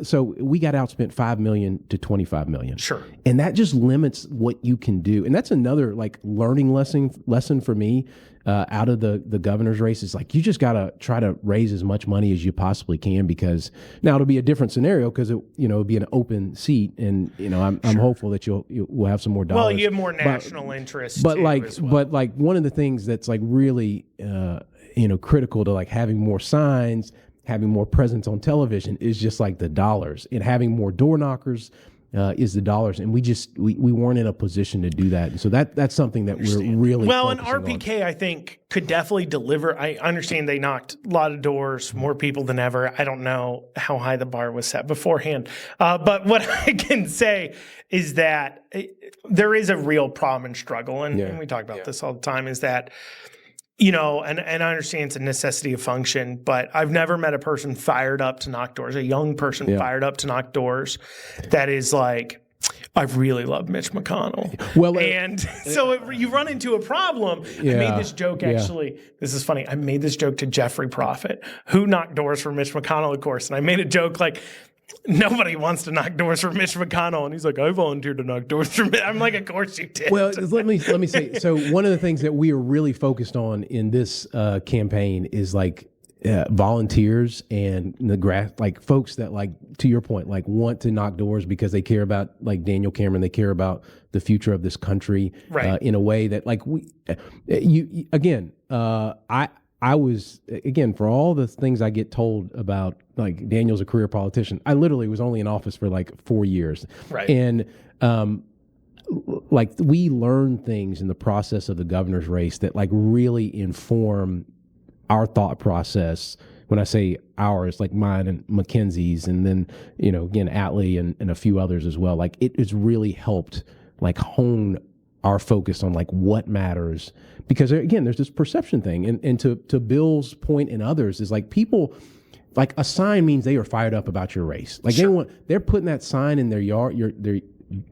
So we got outspent $5 million to $25 million. Sure. And that just limits what you can do, and that's another like learning lesson for me. Out of the governor's race, is like you just got to try to raise as much money as you possibly can, because now it'll be a different scenario because it'll be an open seat, and I'm hopeful that we'll have some more dollars. Well, you have more national interest, but too, one of the things that's like really critical to like having more signs, having more presence on television is just like the dollars, and having more door knockers is the dollars, and we weren't in a position to do that. And so that's something that we're really well. And focusing RPK, I think, could definitely deliver. I understand they knocked a lot of doors, more people than ever. I don't know how high the bar was set beforehand, but what I can say is that there is a real problem and struggle, and we talk about this all the time. Is that and I understand it's a necessity of function, but I've never met a person fired up to knock doors, a young person fired up to knock doors that is like, I really love Mitch McConnell. Well, and so you run into a problem. I made this joke, actually. This is funny. I made this joke to Jeffrey Prophet, who knocked doors for Mitch McConnell, of course. And I made a joke like, nobody wants to knock doors for Mitch McConnell. And he's like, I volunteered to knock doors for Mitch. I'm like, of course you did. Well, let me say, so one of the things that we are really focused on in this campaign is like volunteers and like folks that, like, to your point, like want to knock doors because they care about, like Daniel Cameron, they care about the future of this country in a way that, like, I was, again, for all the things I get told about, like, Daniel's a career politician, I literally was only in office for like 4 years. Right. And like, we learn things in the process of the governor's race that, like, really inform our thought process. When I say ours, like mine and Mackenzie's, and then, again, Atlee and a few others as well. Like, it has really helped, like, hone our focus on, like, what matters. Because, again, there's this perception thing. And to Bill's point and others is, like, people, like, a sign means they are fired up about your race. Like, they're putting that sign in their yard,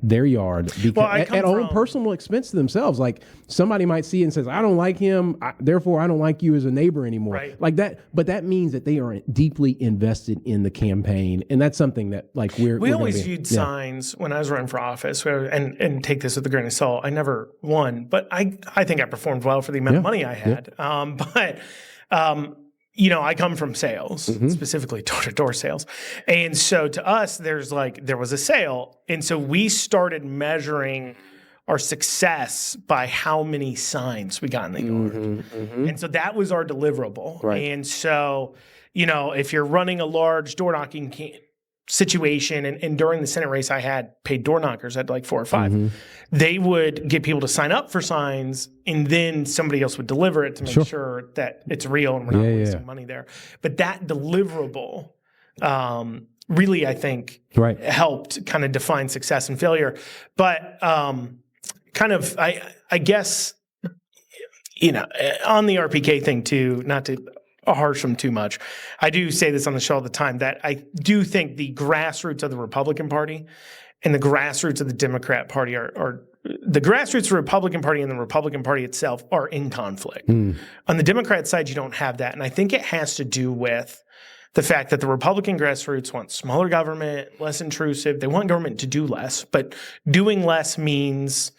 their yard, because at own personal expense to themselves. Like, somebody might see it and says, I don't like him, therefore I don't like you as a neighbor anymore. Right. Like that, but that means that they are deeply invested in the campaign. And that's something that, like, we always viewed signs when I was running for office, and take this with a grain of salt. I never won, but I think I performed well for the amount of money I had. I come from sales, specifically door-to-door sales. And so to us, there was a sale. And so we started measuring our success by how many signs we got in the yard. And so that was our deliverable. Right. And so, if you're running a large door knocking situation, and during the Senate race, I had paid door knockers, I had like 4 or 5. They would get people to sign up for signs, and then somebody else would deliver it to make sure that it's real and we're not wasting money there. But that deliverable really, I think, helped kind of define success and failure. But I guess, on the RPK thing too, not to harsh them too much, I do say this on the show all the time, that I do think the grassroots of the Republican Party and the grassroots of the Democrat Party are the grassroots of the Republican Party and the Republican Party itself are in conflict. On the Democrat side, you don't have that. And I think it has to do with the fact that the Republican grassroots want smaller government, less intrusive. They want government to do less, but doing less means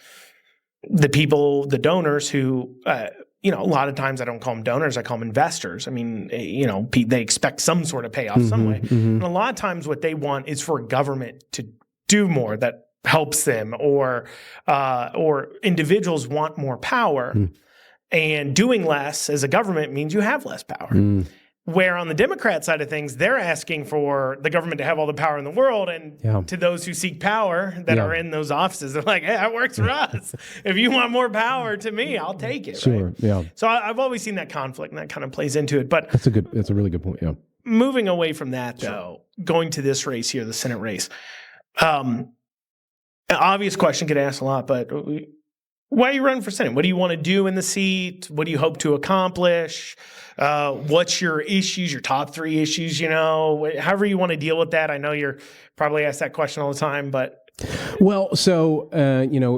the people, the donors who, a lot of times I don't call them donors, I call them investors. I mean, they expect some sort of payoff some way. And a lot of times what they want is for government to do more that helps them, or individuals want more power. And doing less as a government means you have less power. Where on the Democrat side of things, they're asking for the government to have all the power in the world. And to those who seek power that are in those offices, they're like, hey, that works for us. If you want more power to me, I'll take it. Sure. Right? Yeah. So I've always seen that conflict, and that kind of plays into it. But that's a really good point. Yeah. Moving away from that, though, going to this race here, the Senate race, an obvious question get asked a lot, but why are you running for Senate? What do you want to do in the seat? What do you hope to accomplish? What's your issues, your top 3 issues, however you want to deal with that. I know you're probably asked that question all the time, but. Well, so,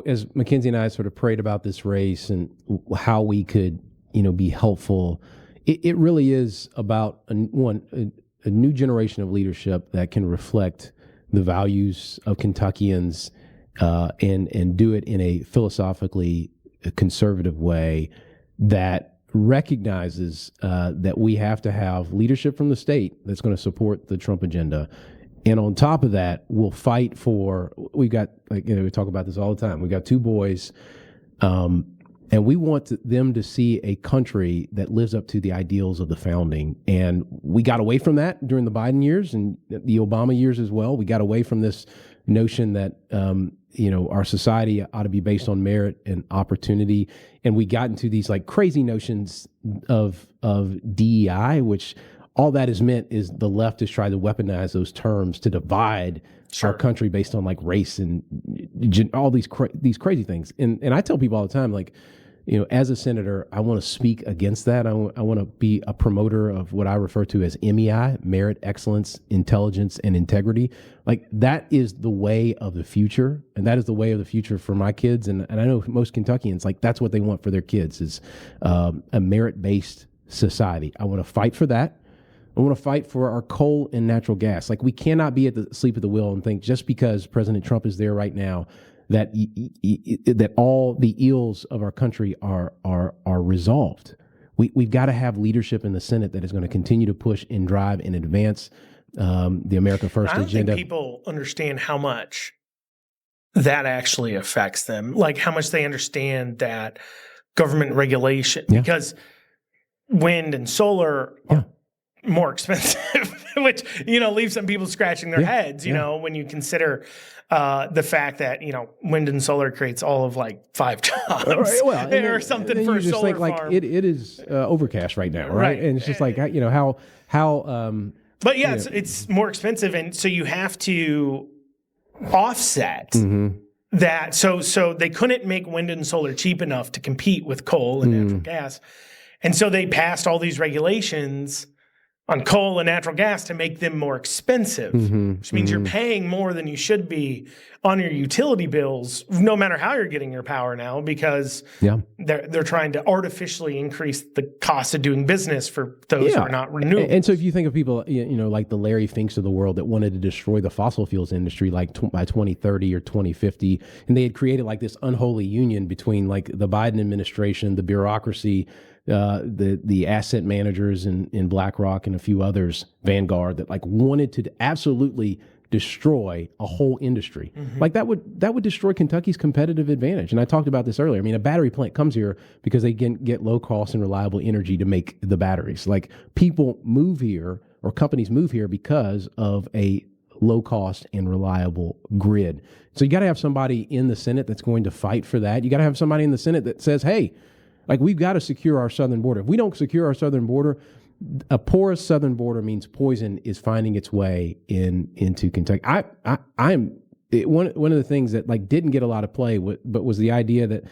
as Mackenzie and I sort of prayed about this race and how we could, be helpful, it really is about a new generation of leadership that can reflect the values of Kentuckians, and do it in a philosophically conservative way that recognizes that we have to have leadership from the state that's going to support the Trump agenda. And on top of that, we'll fight for, we talk about this all the time. We got 2 boys, and we want them to see a country that lives up to the ideals of the founding. And we got away from that during the Biden years and the Obama years as well. We got away from this notion that our society ought to be based on merit and opportunity, and we got into these like crazy notions of DEI, which all that is meant is the left has tried to weaponize those terms to divide our country based on like race and all these crazy things. And I tell people all the time, like, as a senator, I want to speak against that. I want to be a promoter of what I refer to as MEI, merit, excellence, intelligence, and integrity. Like that is the way of the future. And that is the way of the future for my kids. And I know most Kentuckians, like that's what they want for their kids is a merit-based society. I want to fight for that. I want to fight for our coal and natural gas. Like we cannot be asleep at the wheel and think just because President Trump is there right now that that all the ills of our country are resolved. We've got to have leadership in the Senate that is going to continue to push and drive and advance the America First agenda. I don't think people understand how much that actually affects them, like how much they understand that government regulation, because wind and solar are more expensive, which, leaves some people scratching their heads, when you consider the fact that, wind and solar creates all of like 5 jobs or something for a solar farm. Like it is overcast right now, right? And it's just like, how but yeah, it's more expensive. And so you have to offset that. So they couldn't make wind and solar cheap enough to compete with coal and natural gas. And so they passed all these regulations on coal and natural gas to make them more expensive, which means you're paying more than you should be on your utility bills, no matter how you're getting your power now, because they're trying to artificially increase the cost of doing business for those who are not renewable. And so if you think of people, like the Larry Finks of the world that wanted to destroy the fossil fuels industry like by 2030 or 2050, and they had created like this unholy union between like the Biden administration, the bureaucracy, the asset managers in BlackRock and a few others, Vanguard, that like wanted to absolutely destroy a whole industry. Like that would destroy Kentucky's competitive advantage. And I talked about this earlier. I mean, a battery plant comes here because they can get low cost and reliable energy to make the batteries. Like people move here or companies move here because of a low cost and reliable grid. So you got to have somebody in the Senate that's going to fight for that. You got to have somebody in the Senate that says, hey, like we've got to secure our southern border. If we don't secure our southern border, a porous southern border means poison is finding its way into Kentucky. I'm one of the things that like didn't get a lot of play, but was the idea that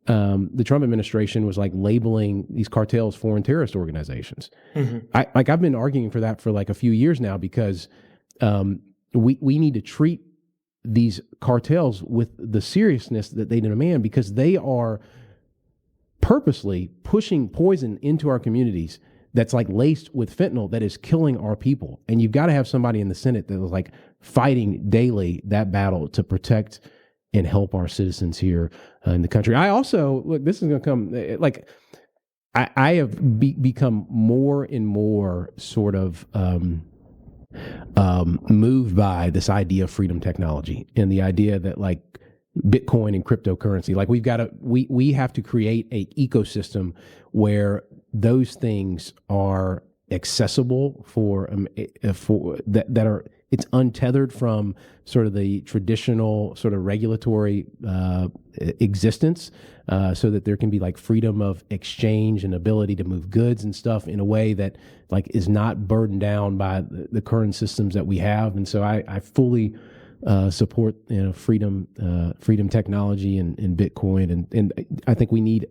the Trump administration was like labeling these cartels foreign terrorist organizations. I've been arguing for that for like a few years now because we need to treat these cartels with the seriousness that they demand, because they are purposely pushing poison into our communities that's like laced with fentanyl that is killing our people. And you've got to have somebody in the Senate that was like fighting daily that battle to protect and help our citizens here in the country. I also, look, this is going to come, like, I have become more and more sort of moved by this idea of freedom technology and the idea that like Bitcoin and cryptocurrency, like we have to create an ecosystem where those things are accessible for that are, it's untethered from sort of the traditional sort of regulatory existence, so that there can be like freedom of exchange and ability to move goods and stuff in a way that like is not burdened down by the current systems that we have. And so I fully support freedom technology and Bitcoin, and I think we need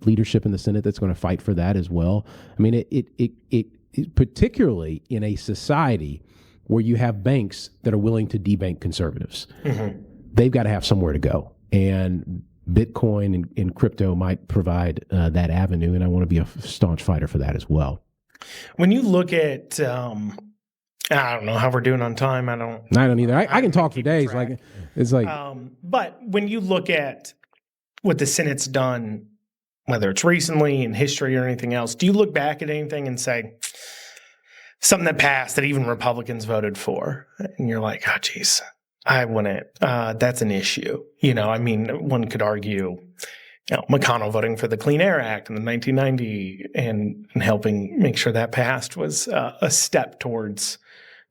leadership in the Senate that's going to fight for that as well. I mean, it particularly in a society where you have banks that are willing to debank conservatives, they've got to have somewhere to go, and Bitcoin and crypto might provide that avenue. And I want to be a staunch fighter for that as well. When you look at I don't know how we're doing on time. I don't either. I can talk for days. Track. Like it's like. But when you look at what the Senate's done, whether it's recently in history or anything else, do you look back at anything and say something that passed that even Republicans voted for, and you're like, oh, geez, I wouldn't. That's an issue. I mean, one could argue, McConnell voting for the Clean Air Act in the 1990 and helping make sure that passed was a step towards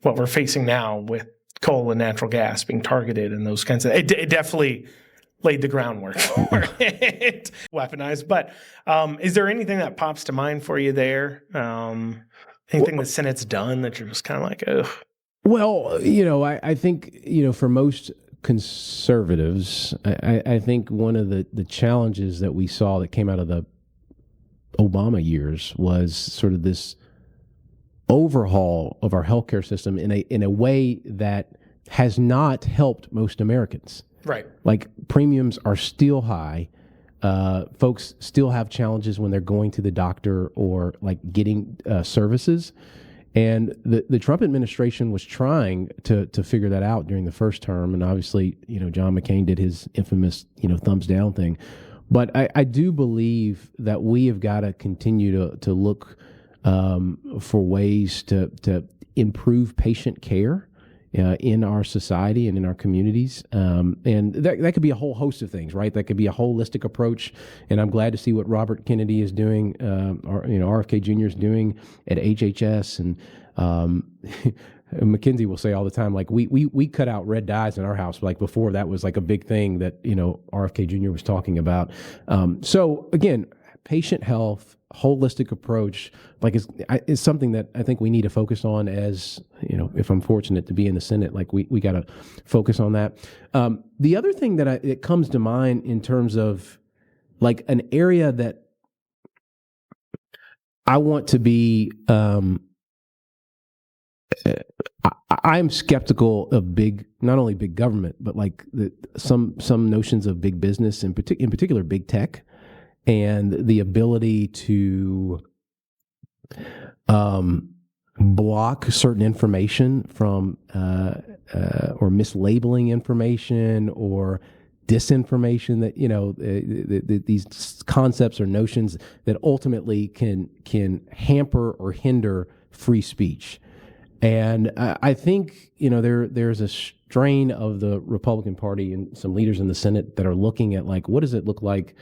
what we're facing now with coal and natural gas being targeted and those kinds of. It definitely laid the groundwork for it, weaponized. But is there anything that pops to mind for you there? Anything the Senate's done that you're just kind of like, ugh? Well, I think, for most conservatives, I think one of the challenges that we saw that came out of the Obama years was sort of this overhaul of our healthcare system in a way that has not helped most Americans. Right. Like premiums are still high. Folks still have challenges when they're going to the doctor or like getting services. And the Trump administration was trying to figure that out during the first term. And obviously, John McCain did his infamous, thumbs down thing. But I do believe that we have got to continue to look for ways to improve patient care in our society and in our communities. And that could be a whole host of things, right? That could be a holistic approach. And I'm glad to see what Robert Kennedy is doing, or, RFK Jr. is doing at HHS. And Mackenzie will say all the time, like, we cut out red dyes in our house. Like before, that was like a big thing that, RFK Jr. was talking about. So again, patient health, holistic approach, like is something that I think we need to focus on as, if I'm fortunate to be in the Senate, like we got to focus on that. The other thing that it comes to mind in terms of like an area that I want to be, I'm skeptical of not only big government, but like some notions of big business, in particular big tech, and the ability to block certain information from or mislabeling information or disinformation that these concepts or notions that ultimately can hamper or hinder free speech. And I think there's a strain of the Republican Party and some leaders in the Senate that are looking at like, what does it look like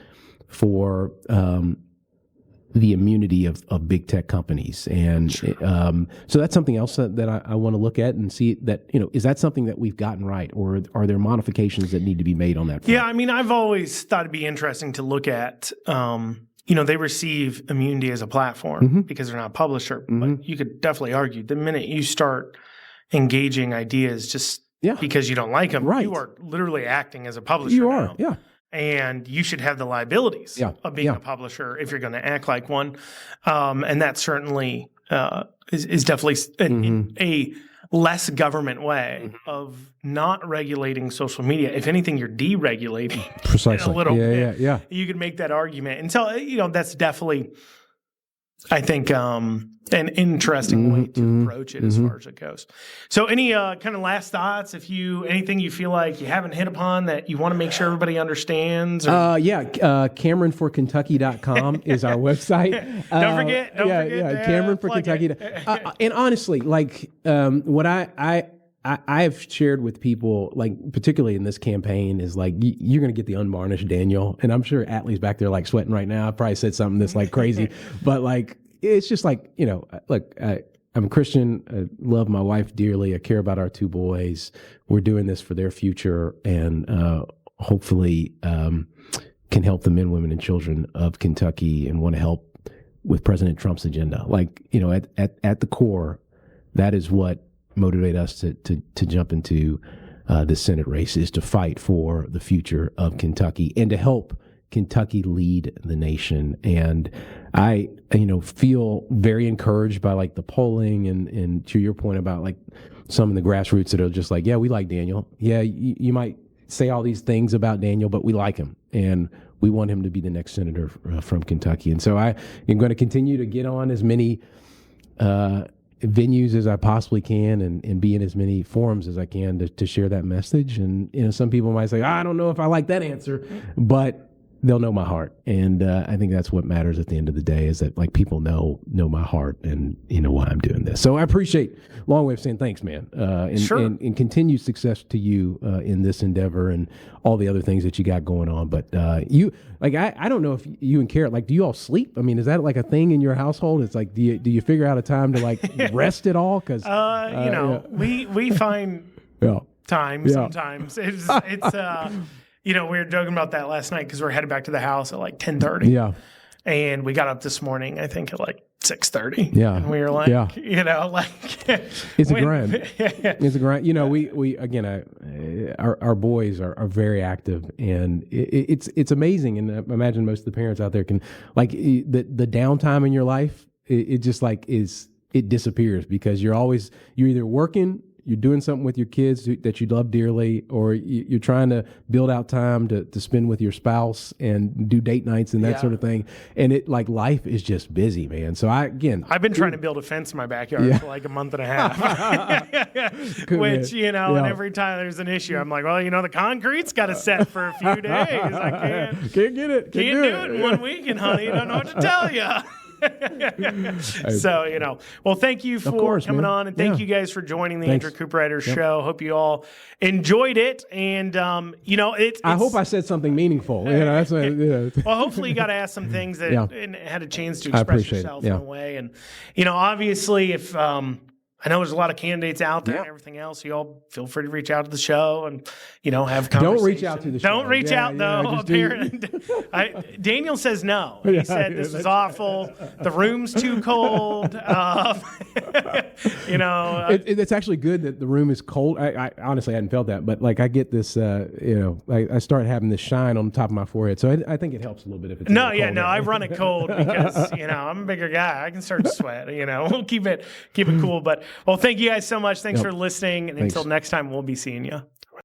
for the immunity of big tech companies? And sure. So that's something else that I want to look at and see that, is that something that we've gotten right, or are there modifications that need to be made on that front? Yeah, I mean, I've always thought it'd be interesting to look at, they receive immunity as a platform because they're not a publisher. But you could definitely argue the minute you start engaging ideas just because you don't like them, you are literally acting as a publisher. You are, yeah. And you should have the liabilities of being a publisher if you're going to act like one. And that certainly is definitely a less government way of not regulating social media. If anything, you're deregulating precisely a little bit. Yeah. You could make that argument. And so, that's definitely, I think, an interesting way to approach it as far as it goes. So any kind of last thoughts, anything you feel like you haven't hit upon that you want to make sure everybody understands? CameronForKentucky.com is our website. Don't forget CameronForKentucky. And honestly, like what I've shared with people, like particularly in this campaign, is like you're going to get the unvarnished Daniel, and I'm sure Atlee's back there like sweating right now. I probably said something that's like crazy, but like it's just like look, I'm a Christian. I love my wife dearly. I care about our two boys. We're doing this for their future, and hopefully can help the men, women, and children of Kentucky, and want to help with President Trump's agenda. Like at the core, that is what motivate us to jump into the Senate race, is to fight for the future of Kentucky and to help Kentucky lead the nation. And I, feel very encouraged by like the polling and to your point about like some of the grassroots that are just like, yeah, we like Daniel. Yeah, you might say all these things about Daniel, but we like him and we want him to be the next senator from Kentucky. And so I am going to continue to get on as many venues as I possibly can and be in as many forums as I can to share that message. And some people might say, I don't know if I like that answer, but they'll know my heart. And I think that's what matters at the end of the day, is that like people know my heart and why I'm doing this. So I appreciate, long way of saying thanks, man. And continued success to you in this endeavor and all the other things that you got going on. But you, like, I don't know if you and Carrot, like, do you all sleep? I mean, is that like a thing in your household? It's like, do you figure out a time to like rest at all? Because we find Yeah. time sometimes. It's we were joking about that last night because we're headed back to the house at like 10:30. Yeah. And we got up this morning, I think at like 6:30. Yeah. And we were like, it's a grind. It's a grind. We again, our boys are very active, and it's amazing. And I imagine most of the parents out there can the downtime in your life. It just it disappears because you're either working, you're doing something with your kids that you love dearly, or you're trying to build out time to spend with your spouse and do date nights and that sort of thing. And life is just busy, man. So I've been trying to build a fence in my backyard for like a month and a half, which, and every time there's an issue, I'm like, well, the concrete's got to set for a few days. I can't get it. Can't do it in 1 weekend, honey. Don't know what to tell you. So, well, thank you for coming on, and thank you guys for joining the Andrew Cooperrider show. Hope you all enjoyed it. And, I hope I said something meaningful. That's well, hopefully you got to ask some things that and had a chance to express yourself in a way. And, obviously if, I know there's a lot of candidates out there and everything else. You all feel free to reach out to the show and, have conversations. Don't reach out to the show. Don't reach out, though. Daniel says no. He said this is awful. The room's too cold. It's actually good that the room is cold. I honestly hadn't felt that, but I get this, I start having this shine on the top of my forehead. So I think it helps a little bit if it's I run it cold because, I'm a bigger guy. I can start to sweat, we'll keep it cool. But, well, thank you guys so much. Thanks for listening. And until next time, we'll be seeing you.